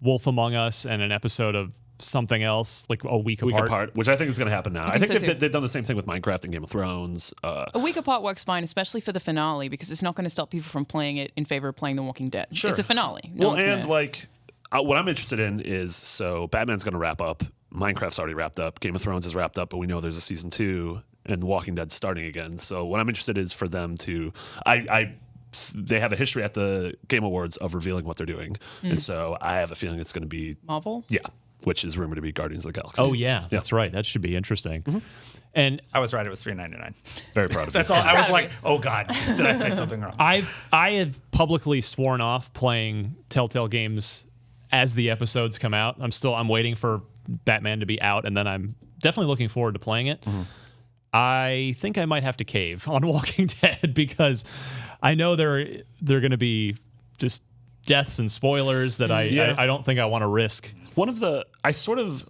Wolf Among Us and an episode of something else like a week apart? Which I think is going to happen now. I think think so too. they've done the same thing with Minecraft and Game of Thrones. A week apart works fine, especially for the finale, because it's not going to stop people from playing it in favor of playing The Walking Dead. Sure. It's a finale. No Well, one's and gonna- like what I'm interested in is so Batman's going to wrap up. Minecraft's already wrapped up. Game of Thrones is wrapped up, but we know there's a season 2 and The Walking Dead's starting again. So what I'm interested is for them to, they have a history at the Game Awards of revealing what they're doing, and so I have a feeling it's going to be Marvel. which is rumored to be Guardians of the Galaxy. Oh yeah, that's right. That should be interesting. And I was right. It was $3.99. Very proud of That's you. all. I was like, oh God, did I say something wrong? I have publicly sworn off playing Telltale games as the episodes come out. I'm waiting for Batman to be out, and then I'm definitely looking forward to playing it. I think I might have to cave on Walking Dead because I know they're going to be just deaths and spoilers that I don't think I want to risk. One of the I sort of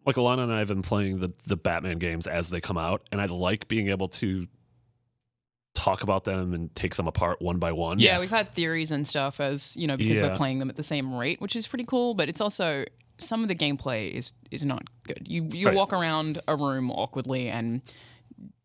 like Alana and I have been playing the Batman games as they come out, and I like being able to talk about them and take them apart one by one. Yeah, we've had theories and stuff as, because Yeah. we're playing them at the same rate, which is pretty cool, but it's also some of the gameplay is not good. You Right. walk around a room awkwardly and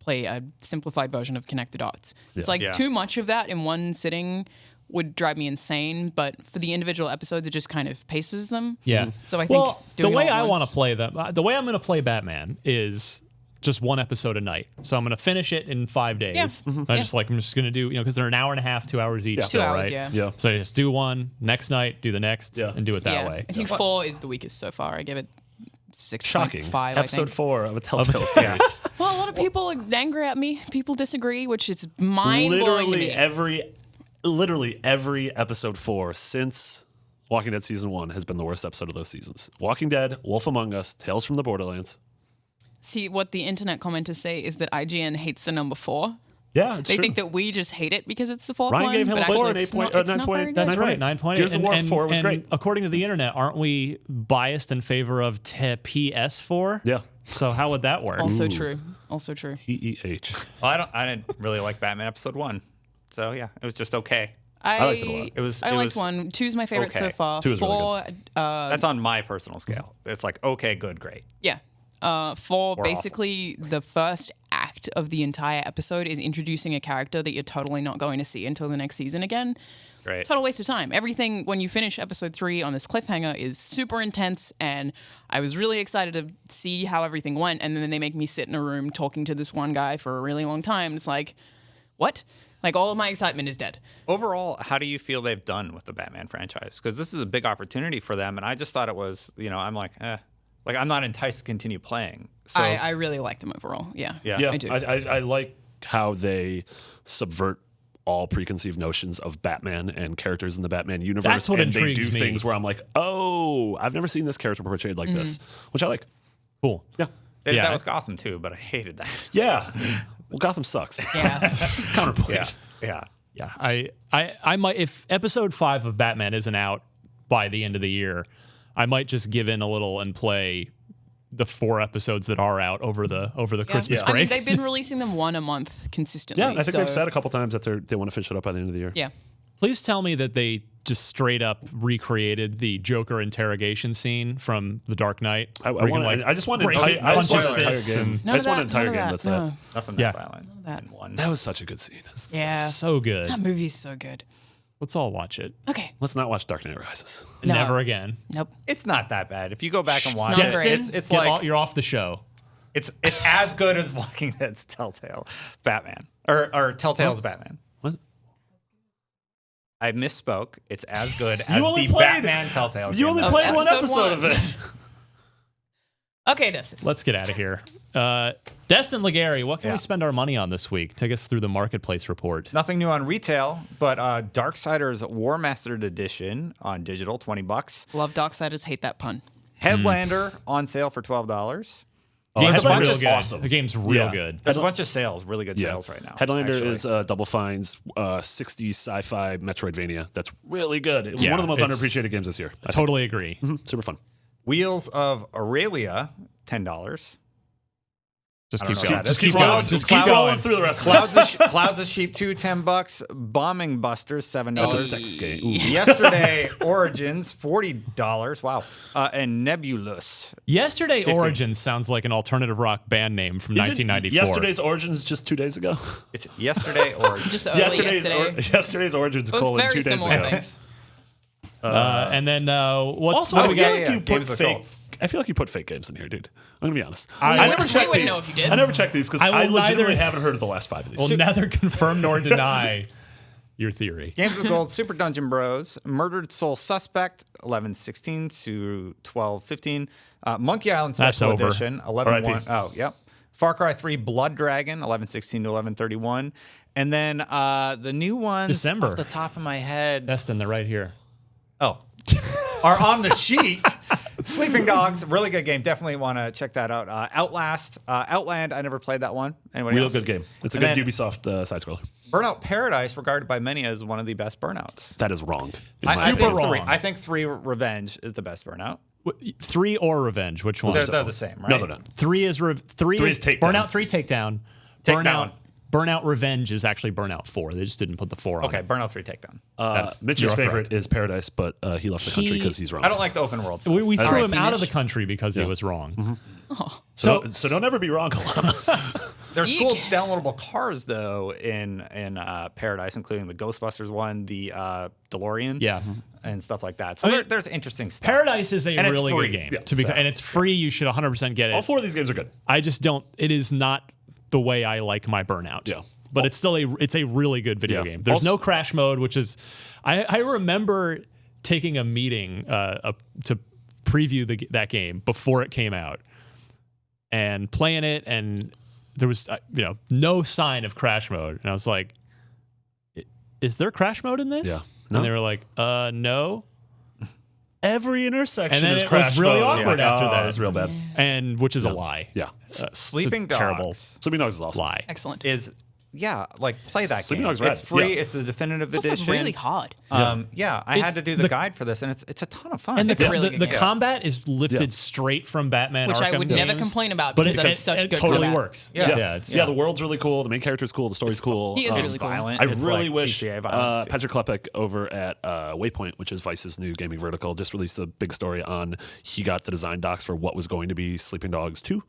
play a simplified version of Connect the Dots. It's like Yeah. too much of that in one sitting would drive me insane, but for the individual episodes, it just kind of paces them. Yeah. So I think the doing way it all I at want once- to play them, the way I'm going to play Batman is just one episode a night. So I'm going to finish it in 5 days. Yeah. I'm just going to do, because they're an hour and a half, 2 hours each. 2 hours, right? yeah. So I just do one next night, do the next, and do it that way. I think 4 is the weakest so far. I give it 6.5. Shocking. Episode 4 of a Telltale series. Well, a lot of people are angry at me. People disagree, which is mind-blowing to me. Literally every episode 4 since Walking Dead season 1 has been the worst episode of those seasons. Walking Dead, Wolf Among Us, Tales from the Borderlands. See, what the internet commenters say is that IGN hates the number 4. Yeah, it's They true. think that we just hate it because it's the 4th Ryan one. gave Halo but 4 actually an it's 8 point, not- it's 9 not point. very good. That's right, 9 point. Gears of War 4 was great. According to the internet, aren't we biased in favor of PS4? Yeah. So how would that work? Also true. Also true. TEH. Well, I didn't really like Batman episode 1. So yeah, it was just okay. I liked it a lot. I it liked was 1. 2's my favorite so okay. far. 2 is really 4, That's on my personal scale. It's like okay, good, great. yeah. 4, awful. basically the first act of the entire episode is introducing a character that you're totally not going to see until the next season again. Great. Total waste of time. Everything, when you finish episode 3 on this cliffhanger, is super intense, and I was really excited to see how everything went, and then they make me sit in a room talking to this one guy for a really long time. It's like, what? Like, all of my excitement is dead. Overall, how do you feel they've done with the Batman franchise? Because this is a big opportunity for them, and I just thought it was, I'm like, like I'm not enticed to continue playing. So I really like them overall. Yeah, Yeah, I do. I like how they subvert all preconceived notions of Batman and characters in the Batman universe. That's what and they intrigues do me. things where I'm like, oh, I've never seen this character portrayed like this, which I like. Cool. Yeah. they did Yeah. that with Gotham too, but I hated that. Yeah. Well, Gotham sucks. Yeah. Counterpoint. Yeah. Yeah, I might, if episode 5 of Batman isn't out by the end of the year, I might just give in a little and play the 4 episodes that are out over the Christmas I mean, break. they've been releasing them 1 a month consistently. Yeah, I think they've so- said a couple times that they want to finish it up by the end of the year. Yeah. Please tell me that they just straight up recreated the Joker interrogation scene from The Dark Knight. I just want an break entire, I just want an entire fists game. and- I just want an None entire of game that, that's no. that. Nothing Yeah. that violent that. in one. That was such a good scene. Yeah. So good. That movie's so good. Let's all watch it. Okay. Let's not watch Dark Knight Rises. No. Never again. Nope. It's not that bad. If you go back and It's watch not it, great. it's Get like you're off the show. it's as good as Walking Dead's Telltale Batman or Telltale's Batman. What? I misspoke. It's as good as You only the played- Batman Telltale. You only game. played one episode episode of one. it. Okay, Dustin. Let's get out of here. Destin Legary, what can Yeah. we spend our money on this week? Take us through the marketplace report. Nothing new on retail, but Darksiders War Mastered Edition on digital, $20. Love Darksiders, hate that pun. Headlander on sale for $12. Game's Headlander's real good. awesome. The game's real Yeah. good. There's a bunch of sales, really good sales right now. Headlander actually. is Double Fine's 60s sci-fi Metroidvania. That's really good. It was Yeah, one of the most it's- underappreciated games this year. I think. Totally agree. Super fun. Wheels of Aurelia, $10. Just I keep don't know going. what that Just is. keep going. Just keep going. through the rest of this. Clouds of Sheep 2, $10. Bombing Busters, $7. That's a sex game. Ooh. Yesterday Origins, $40. Wow. And Nebulous. Yesterday Origins sounds like an alternative rock band name from Is it 1994. Yesterday's Origins just 2 days ago. It's Yesterday Origins. Just early yesterday. Yesterday's Origins Both colon very 2 days similar ago. things. And then what? Also, what I do we feel got? like you put games are fake. cool. I feel like you put fake games in here, dude. I'm gonna be honest. I I never wouldn't- checked we wouldn't these. know if you did. I never checked these because I I, will legitimately neither- haven't heard of the last 5 of these. Will neither confirm nor deny your theory. Games of Gold, Super Dungeon Bros, Murdered Soul Suspect, 11/16 to 12/15. Monkey Island That's Special over. Edition, 11/1. R.I.P. Oh, yep. Far Cry 3 Blood Dragon, 11/16 to 11/31. And then the new ones December. off the top of my head. Destin, they're right here. Oh. Are on the sheet. Sleeping Dogs, really good game. Definitely want to check that out. Outlast, Outland, I never played that one. Anybody Real else? good game. It's a And good then- Ubisoft side scroller. Burnout Paradise, regarded by many as one of the best Burnouts. That is wrong. Super think wrong. I think 3 Revenge is the best Burnout. 3 or Revenge? Which one? They're the same, right? No, they're not. 3 is three is is Takedown. Burnout 3 Takedown. Takedown. Burnout Revenge is actually Burnout 4. They just didn't put the 4 on. Okay, it. Burnout 3 Takedown. That's- Mitch's you're favorite correct. is Paradise, but he left the country because he's wrong. I don't like the open world stuff. We threw him R.I.P. out of the Mitch. country because he was wrong. So don't ever be wrong, Alana. There's Eek. cool downloadable cars though in Paradise, including the Ghostbusters one, the DeLorean, and stuff like that. So there's interesting stuff. Paradise is a really good game and it's free. You should 100% get it. All 4 of these games are good. I just don't. It is not the way I like my Burnout. Yeah. But it's still it's a really good video game. There's no crash mode, which is I remember taking a meeting to preview that game before it came out and playing it, and there was no sign of crash mode, and I was like, "Is there crash mode in this?" Yeah. No. And they were like, "No." Every intersection And then is it crash was really mode. awkward after that. It's real bad. And which is a lie. Yeah. Sleeping it's a terrible Dogs Sleeping Dogs is awesome. lie. Excellent. is like play that Sleeping game. Dogs rad. It's free. Yeah. It's the definitive It's edition. also really hard. I had to do the guide for this, and it's a ton of fun. And It's a really good the game. combat is lifted straight from Batman Which Arkham I would never games, complain about but because that's such it good totally combat. works. Yeah. The world's really cool. The main character's cool. The story's cool. He is it's really cool. violent. I It's really like wish GTA violence. Patrick Klepek over at Waypoint, which is Vice's new gaming vertical, just released a big story on he got the design docs for what was going to be Sleeping Dogs 2.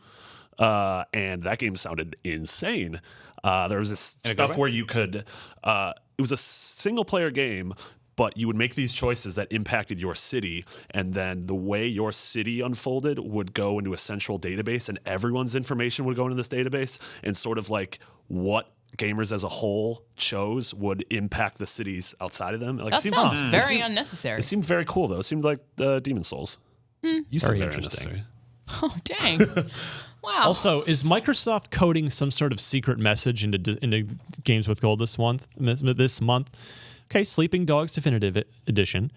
And that game sounded insane. There was this stuff where you could, it was a single player game, but you would make these choices that impacted your city, and then the way your city unfolded would go into a central database, and everyone's information would go into this database, and sort of like what gamers as a whole chose would impact the cities outside of them. Like, That sounds very unnecessary. It seemed very cool, though. It seemed like Demon Souls. You said Very very interesting. unnecessary. Oh, dang. Wow. Also, is Microsoft coding some sort of secret message into Games with Gold this month? Okay, Sleeping Dogs Definitive Edition,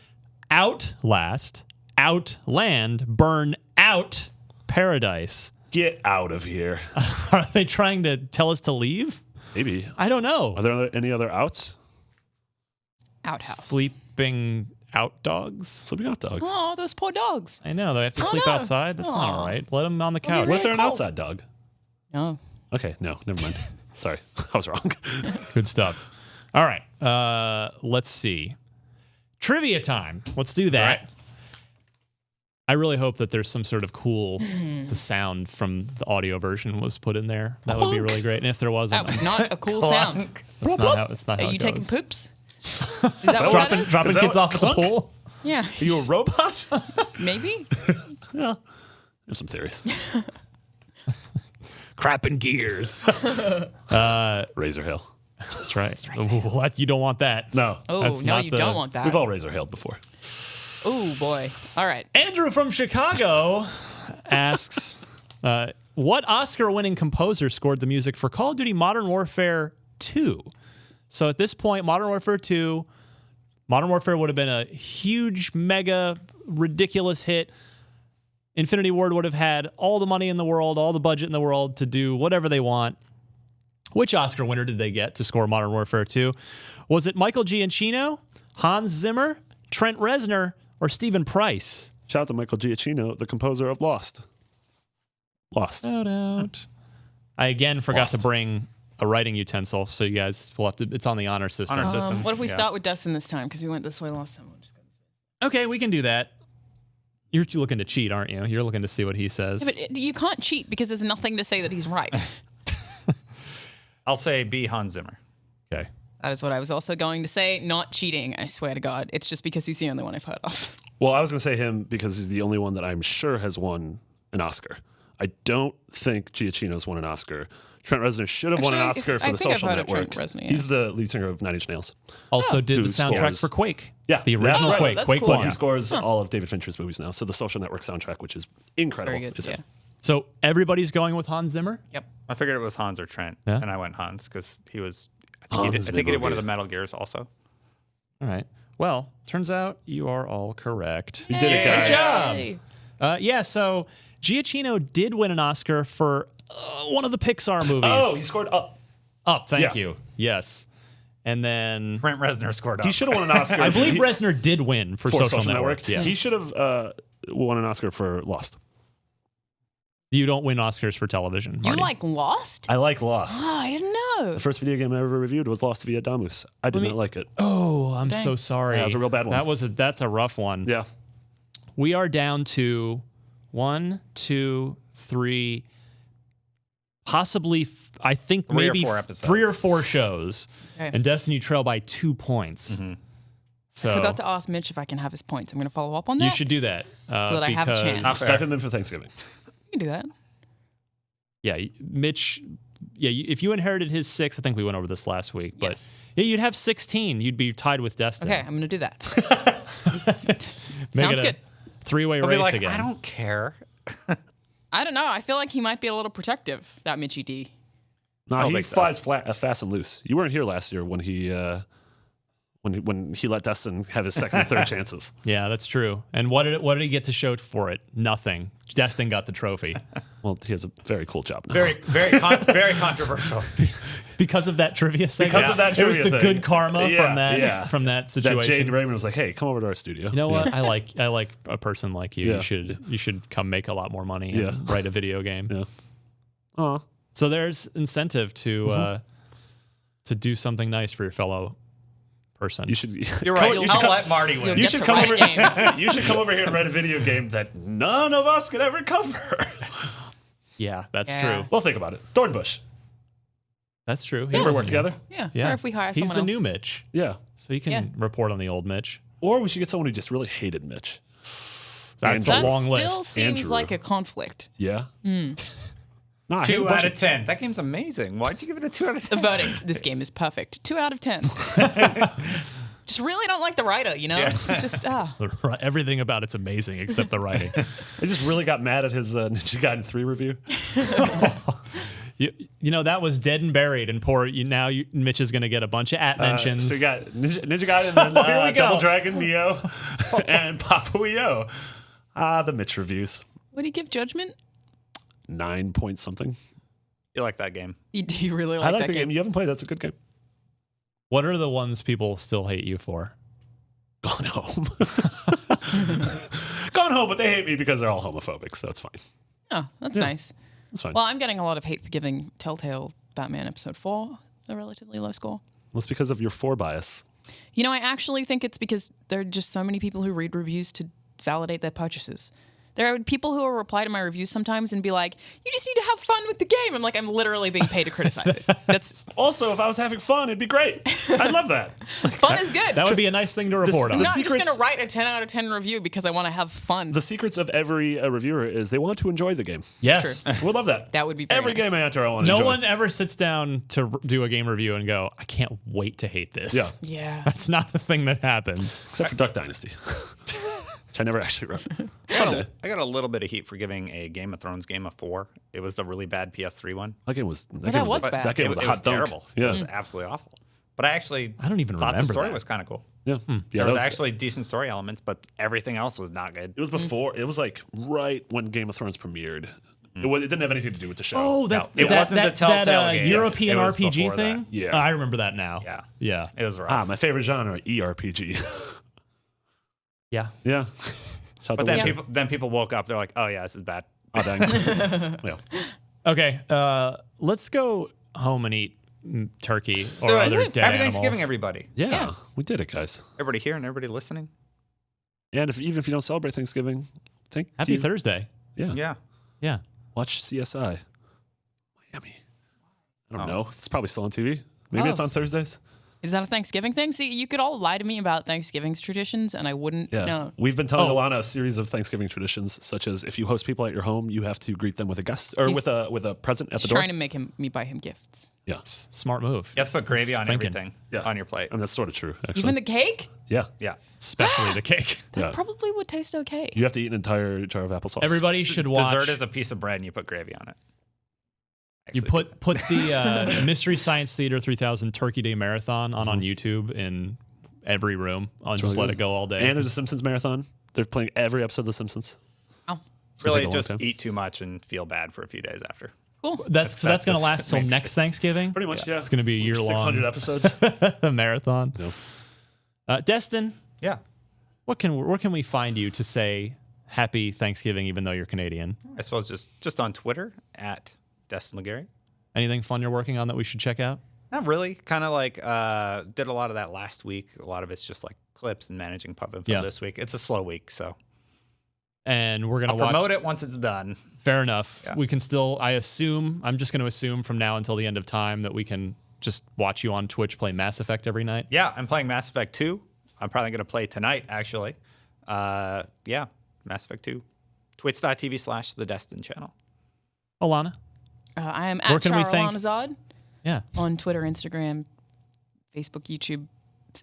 Outlast, Outland, Burn Out, Paradise. Get out of here. Are they trying to tell us to leave? Maybe. I don't know. Are there any other outs? Outhouse. Sleeping Out Dogs? Sleeping Out Dogs. Oh, those poor dogs. I know, they have to sleep no. outside. That's not Aw. all right. Let them on the couch. What if they're an cold. outside dog? No. Okay, no, never mind. Sorry, I was wrong. Good stuff. All right, let's see. Trivia time. Let's do that. Right. I really hope that there's some sort of cool, the sound from the audio version was put in there. That would be really great. And if there wasn't, That was not a cool sound. that's not how, it's not how Are you it taking goes. poops? Is that what that is? Dropping Is that kids what- off at the clunk? pool? Yeah. Are you a robot? Maybe. Yeah, there's some theories. Crapping gears. Razor Hill. That's right. What? You don't want that. No, Oh, That's no, not you the- don't want that. we've all Razor Hailed before. Oh, boy. All right. Andrew from Chicago asks, what Oscar-winning composer scored the music for Call of Duty Modern Warfare 2? So at this point, Modern Warfare 2, Modern Warfare would have been a huge, mega, ridiculous hit. Infinity Ward would have had all the money in the world, all the budget in the world to do whatever they want. Which Oscar winner did they get to score Modern Warfare 2? Was it Michael Giacchino, Hans Zimmer, Trent Reznor, or Stephen Price? Shout out to Michael Giacchino, the composer of Lost. Lost. Shout out. I again forgot to bring a writing utensil, so you guys will have to. It's on the honor system. What if we start with Dustin this time? Because we went this way last time. We'll just go this way. Okay, we can do that. You're looking to cheat, aren't you? You're looking to see what he says. Yeah, but you can't cheat because there's nothing to say that he's right. I'll say B. Hans Zimmer. Okay. That is what I was also going to say. Not cheating, I swear to God. It's just because he's the only one I've heard of. Well, I was going to say him because he's the only one that I'm sure has won an Oscar. I don't think Giacchino's won an Oscar. Trent Reznor should have won an Actually, Oscar I for The think I've Social heard of Network. Trent Reznor, yeah. He's the lead singer of Nine Inch Nails. Also did Who the soundtrack scores- for Quake. Yeah, The that's original right. Quake. That's Quake cool. 1. Well, he scores all of David Fincher's movies now. So the Social Network soundtrack, which is incredible. Very good. is Yeah. him. So everybody's going with Hans Zimmer? Yep. I figured it was Hans or Trent, Yeah? and I went Hans because he was. I Hans think he did one of Zimmer. the Metal Gears also. All right. Well, turns out you are all correct. You did it, guys. Good job. Hey. Yeah, so Giacchino did win an Oscar for one of the Pixar movies. Oh, he scored up. Up, thank Yeah. you. Yes. And then Trent Reznor scored up. He should have won an Oscar. I believe He- Reznor did win for for Social Network. Yeah. He should have won an Oscar for Lost. You don't win Oscars for television. You Marty. like Lost? I like Lost. Oh, I didn't know. The first video game I ever reviewed was Lost via Damus. I did not like it. Oh, I'm so sorry. Yeah, it was a real bad one. That's a rough one. Yeah. We are down to 1, 2, 3. possibly, I think maybe 3 or 4 shows. Okay. And Destin, you trail by 2 points. So I forgot to ask Mitch if I can have his points. I'm going to follow up on that. you should do that. So that I have a chance. Skype him in for Thanksgiving. You can do that. Yeah, Mitch. Yeah, if you inherited his 6, I think we went over this last week. But Yes. yeah, you'd have 16. You'd be tied with Destin. Okay, I'm going to do that. Make Sounds it a good. 3-way I'll race be like, again. I don't care. I don't know. I feel like he might be a little protective, that Mitchie D. No, he think so. flies fast and loose. You weren't here last year when he let Destin have his second and third chances. Yeah, that's true. And what did he get to show for it? Nothing. Destin got the trophy Well, he has a very cool job now. Very controversial. because of that trivia segment. Because of that it was trivia the thing. good karma Yeah, from that That situation. Jade Raymond was like, "Hey, come over to our studio." You know what? I like a person like you. Yeah. You should come make a lot more money Yeah. and write a video game. Yeah. Aw. So there's incentive to do something nice for your fellow person. You should. You're right. You'll- I'll you'll- let Marty win. you'll You get should to come write over. a game. You should come over here and write a video game that none of us could ever cover. Yeah, that's Yeah. true. We'll think about it. Thornbush. That's true. He Ever wasn't work here. together? Yeah. Yeah. Or if we hire He's someone the else. new Mitch, Yeah. so he can Yeah. report on the old Mitch. Or we should get someone who just really hated Mitch. That's Andrew. a That long still list. seems Andrew. like a conflict. Yeah. Nah, I hate a 2 bunch out of 10. That game's amazing. Why'd you give it a 2 out of 10? The verdict: this game is perfect. 2 out of 10. Just really don't like the writer. You know, it's just Everything about it's amazing except the writing. I just really got mad at his Ninja Gaiden 3 review. You know that was dead and buried, and Mitch is going to get a bunch of mentions. So you got Ninja Gaiden, and then, Here we go. Double Dragon, Neo, and Papa Wio. The Mitch reviews. what do you give Judgment? 9 point something. You like that game? You do really like I like that the game. You haven't played. That's a good game. What are the ones people still hate you for? Gone Home. Gone Home, but they hate me because they're all homophobic, so it's fine. Oh, that's nice. It's fine. Well, I'm getting a lot of hate for giving Telltale Batman Episode 4 a relatively low score. Well, it's because of your 4 bias. You know, I actually think it's because there are just so many people who read reviews to validate their purchases. There are people who will reply to my reviews sometimes and be like, "You just need to have fun with the game." I'm like, I'm literally being paid to criticize it. That's Also, if I was having fun, it'd be great. I'd love that. fun is good. That would be a nice thing to report the on. I'm not just secrets- going to write a 10 out of 10 review because I want to have fun. The secrets of every reviewer is they want to enjoy the game. Yes. true. We'll love that. That would be very every nice. game I enter. I want to No enjoy. one ever sits down to do a game review and go, I can't wait to hate this. Yeah. Yeah. That's not the thing that happens. Except for Duck Dynasty, which I never actually wrote. I got a little bit of heat for giving a Game of Thrones game a 4. It was the really bad PS3 one. That game was. that game was a, bad. That game It was a was hot dunk. terrible. Yeah. It was absolutely awful. But I actually I don't even thought the remember story that. was kind of cool. Yeah. Yeah. There that was actually decent story elements, but everything else was not good. It was before. It was like right when Game of Thrones premiered. It didn't have anything to do with the show. Oh, that's it that, wasn't that, the Telltale that, game. European It was RPG before thing. that. Yeah. I remember that now. Yeah. Yeah. It was rough. my favorite genre, ERPG. Yeah. yeah. Shout But to then Wizard. people woke up. They're like, "Oh yeah, this is bad." Oh, dang. yeah. Okay. Let's go home and eat turkey or Do it. other dead Happy animals. Thanksgiving, everybody. Yeah, we did it, guys. Everybody here and everybody listening. And even if you don't celebrate Thanksgiving, thank Happy you. Thursday. Yeah. Yeah. Yeah. Watch CSI. Miami. I don't know. It's probably still on TV. Maybe it's on Thursdays. Is that a Thanksgiving thing? See, you could all lie to me about Thanksgiving's traditions, and I wouldn't Yeah. know. We've been telling Alana a series of Thanksgiving traditions, such as if you host people at your home, you have to greet them with a guest or with a present at the Just door. trying to make me buy him gifts. Yes. Smart move. Yes, put gravy on Thinking. everything Yeah. on your plate. And that's sort of true, actually. Even the cake? yeah. Yeah. Especially the cake. That Yeah. probably would taste okay. You have to eat an entire jar of applesauce. Everybody should watch. Dessert is a piece of bread and you put gravy on it. You Actually, put the Mystery Science Theater 3000 Turkey Day Marathon on YouTube in every room. I'll just really let good. it go all day. And there's a Simpsons marathon. They're playing every episode of The Simpsons. Oh, It's gonna really take a long just time. eat too much and feel bad for a few days after. cool. that's going to last till next Thanksgiving. Pretty much, yeah. It's going to be a year-long 600 episodes. marathon. No. Destin, Yeah. where can we find you to say Happy Thanksgiving, even though you're Canadian? I suppose just on Twitter at Destin Legary. Anything fun you're working on that we should check out? Not really. Kind of like did a lot of that last week. A lot of it's just like clips and managing pub info Yeah. this week. It's a slow week, so and we're gonna promote it once it's done. Fair enough. Yeah. We can still. I'm just going to assume from now until the end of time that we can just watch you on Twitch play Mass Effect every night. Yeah, I'm playing Mass Effect 2. I'm probably going to play tonight, actually. Yeah, Mass Effect 2. Twitch.tv/The Destin channel. Alana? I am Where at can we thank- Charanazad Yeah. on Twitter, Instagram, Facebook, YouTube.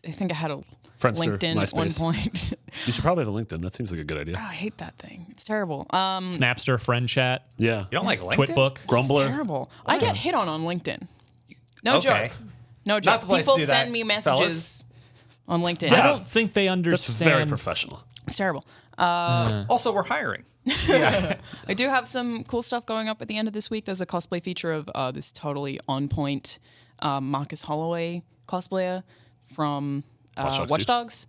I think I had a Friendster, LinkedIn at one MySpace. point. You should probably have a LinkedIn. That seems like a good Oh, idea. I hate that thing. It's terrible. Snapster, Friend Chat, Yeah. You don't like LinkedIn? Twitbook. It's Grumbler. terrible. I get hit on LinkedIn. No Okay. joke. No joke. Not the place to People do that, send me messages on LinkedIn. I don't think they That's understand. very professional. It's terrible. Also, we're hiring. I do have some cool stuff going up at the end of this week. There's a cosplay feature of this totally on point Marcus Holloway cosplayer from Watch Dogs,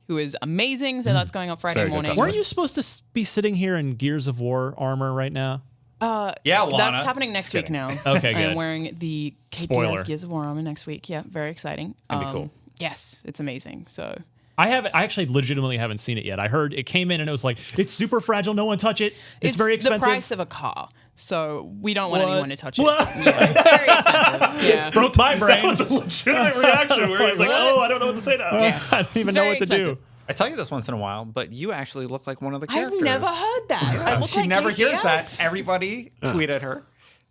who is amazing. So that's going up Friday very good morning. cosplay. Weren't you supposed to be sitting here in Gears of War armor right now? Yeah, Lana. That's happening next Just week kidding. now. Okay, I'm good. wearing the Spoiler. KPI's Gears of War armor next week. Yeah, very exciting. That'd be cool. Yes, it's amazing. So I actually legitimately haven't seen it yet. I heard it came in and it was like, it's super fragile. No one touch it. It's very expensive. the price of a car. So we don't want What? anyone to touch What? it. Yeah, it's very expensive. Yeah. Broke my brain. That was a legitimate reaction where he's like, oh, I don't know what to say now. Yeah. I don't even It's know very what to expensive. do. I tell you this once in a while, but you actually look like one of the I've characters. never heard that. I look She like never hears that. KPIs. Everybody tweet at her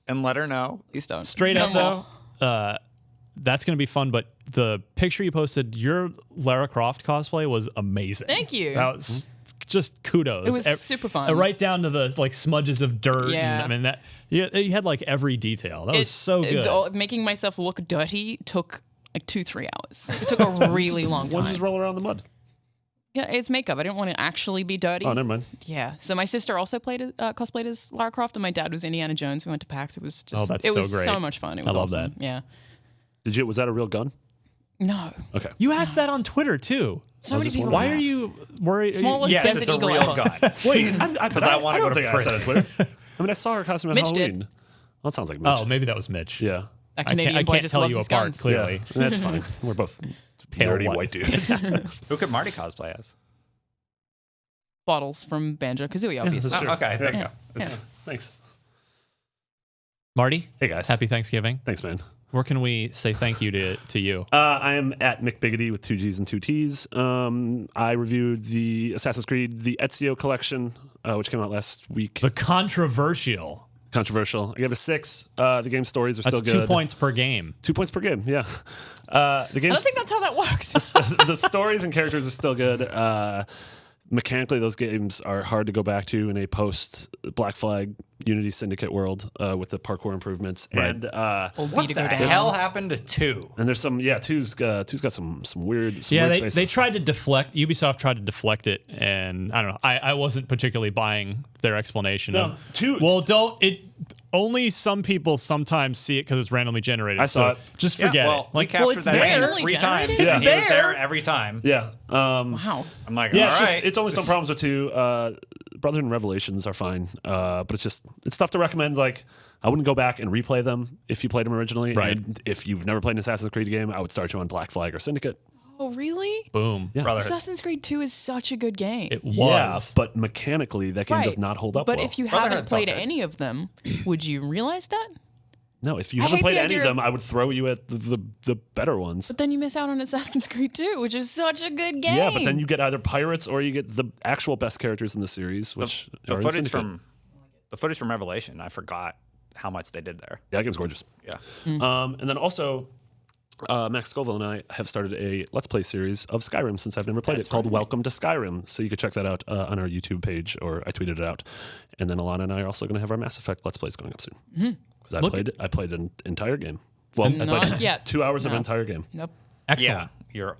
and let her know. Please don't. Straight No up more. though, that's going to be fun. But the picture you posted, your Lara Croft cosplay was amazing. Thank you. That was just kudos. It was super fun. Right down to the like smudges of dirt. Yeah. And, I mean that you had like every detail. That was so good. Making myself look dirty took like 2-3 hours. It took a really long Why don't you just time. roll around in the mud? Yeah, it's makeup. I didn't want to actually be dirty. Oh, never mind. Yeah. So my sister also cosplayed as Lara Croft, and my dad was Indiana Jones. We went to PAX. It was just. Oh, that's it so was great. so much fun. It was I love awesome. that. Yeah. Was that a real gun? No. Okay. You asked that on Twitter too. So many just people. Why are you worried? Smallest Yes, Desert it's a Eagle real ever. gun. Wait, because I wanna go don't to think I said it on Twitter. I mean, I saw her costume at Mitch did. Halloween. Well, that sounds like Mitch. Oh, maybe that was Mitch. Yeah. That I Canadian can't, boy I can't just tell loves you his apart guns. clearly. Yeah, that's fine. We're both Pale nerdy white. white dudes. Who could Marty cosplay as? Bottles from Banjo Kazooie, obviously. that's true. Okay, there you go. Yeah. Thanks. Marty, Hey, guys. happy Thanksgiving. Thanks, man. Where can we say thank you to you? I am at Mick Biggity with 2 G's and 2 T's. I reviewed the Assassin's Creed, the Ezio collection, which came out last week. The controversial. Controversial. I gave it a 6. The game stories are That's still good. 2 points per game. 2 points per game, yeah. The I game's, don't think that's how that works. the stories and characters are still good. Mechanically, those games are hard to go back to in a post-Black Flag Unity Syndicate world with the parkour improvements. Right. And Old What V to the go down. hell happened to 2? and there's some, two's got some weird, Yeah, weird they faces. tried to deflect. Ubisoft tried to deflect it, and I don't know. I wasn't particularly buying their explanation. No, of, two- Well, don't it. Only some people sometimes see it because it's randomly generated. I saw it. Just Yeah, forget well, it. we Like, captured it's that there. scene 3 Randomly times. generated? Yeah. And he was there every time. Yeah. Wow. I'm like, Yeah, all it's, right. it's only some problems with 2. Brotherhood and Revelations are fine, but it's tough to recommend. Like, I wouldn't go back and replay them if you played them originally. Right. And if you've never played an Assassin's Creed game, I would start you on Black Flag or Syndicate. Oh, really? Boom. Yeah. Brotherhood. Assassin's Creed 2 is such a good game. It was. Yeah, but mechanically, that game Right. does not hold up But well. if you Brotherhood haven't played felt good. any of them, would you realize that? No, if you I haven't hate played the any of idea them, I would throw you at the better ones. But then you miss out on Assassin's Creed 2, which is such a good game. Yeah, but then you get either pirates or you get the actual best characters in the series, which The are in footage Syndicate. the footage from Revelation, I forgot how much they did there. Yeah, that game's gorgeous. Yeah. And then also, Max Scoville and I have started a Let's Play series of Skyrim since I've never played it, called Welcome to Skyrim. So you can check that out on our YouTube page, or I tweeted it out. And then Alana and I are also going to have our Mass Effect Let's Plays going up soon. Because I played an entire game. Well, I Not played yet. 2 hours of No. an entire game. Nope. Excellent. Yeah, you're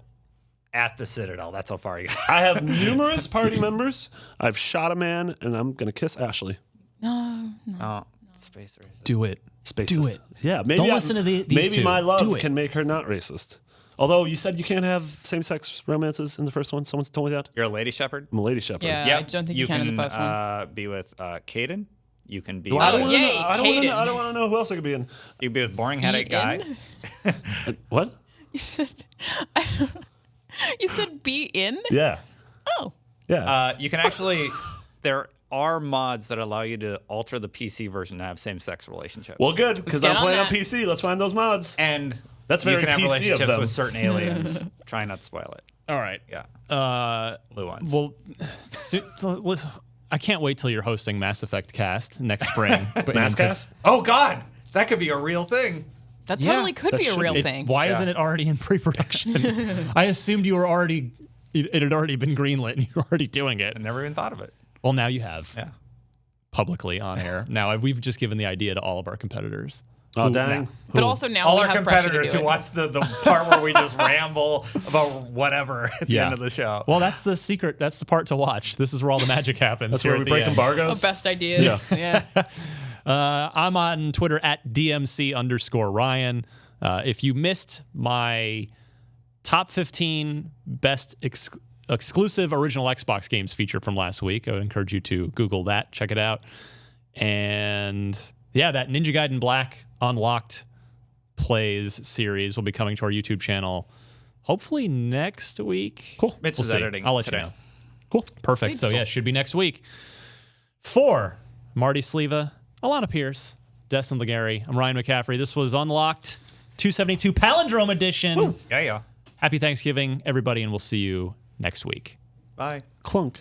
at the Citadel. That's how far you got. I have numerous party members. I've shot a man, and I'm going to kiss Ashley. Oh, space race. Do it. Spacist. Do it. Yeah, maybe Don't listen to these maybe two. my love Do it. can make her not racist. Although you said you can't have same-sex romances in the first one. Someone told me that. You're a lady shepherd. I'm a lady shepherd. Yeah, Yep. I don't think you can in the first one. Be with Caden. You can be. I Oh, don't want to yay, know. Caden. I don't want to know who else I could be in. You can be with boring headache guy. In? What? You said be in? Yeah. Oh. Yeah. You can actually there are mods that allow you to alter the PC version to have same-sex relationships. Well, good, because get I'm on playing on that. PC. Let's find those mods. And That's you very can have PC of relationships them. with certain aliens. Try not to spoil it. All right. Yeah. Blue ones. Well, I can't wait till you're hosting Mass Effect Cast next spring. Masscast? Oh, God. That could be a real thing. That totally could that be a should real be. thing. Why isn't it already in pre-production? I assumed you were already. It had already been greenlit, and you were already doing it. I never even thought of it. Well, now you have. Yeah. Publicly on air. Now we've just given the idea to all of our competitors. Oh, dang. But also now All we our have pressure to competitors do who it. watch the part where we just ramble about whatever at the end of the show. Well, that's the secret. That's the part to watch. This is where all the magic happens. That's here where we at the break end. embargoes. Best ideas. Yeah. I'm on Twitter at DMC_Ryan. If you missed my top 15 best exclusive original Xbox games feature from last week, I would encourage you to Google that, check it out. And yeah, that Ninja Gaiden Black Unlocked Plays series will be coming to our YouTube channel hopefully next week. Cool. Mitch We'll is see. editing I'll let today. you know. Cool. Perfect. So yeah, it should be next week. For Marty Sleva, Alana Pierce, Destin Legary, I'm Ryan McCaffrey. This was Unlocked 272 Palindrome Edition. Woo. Yeah. Happy Thanksgiving, everybody, and we'll see you next week. Bye. Clunk.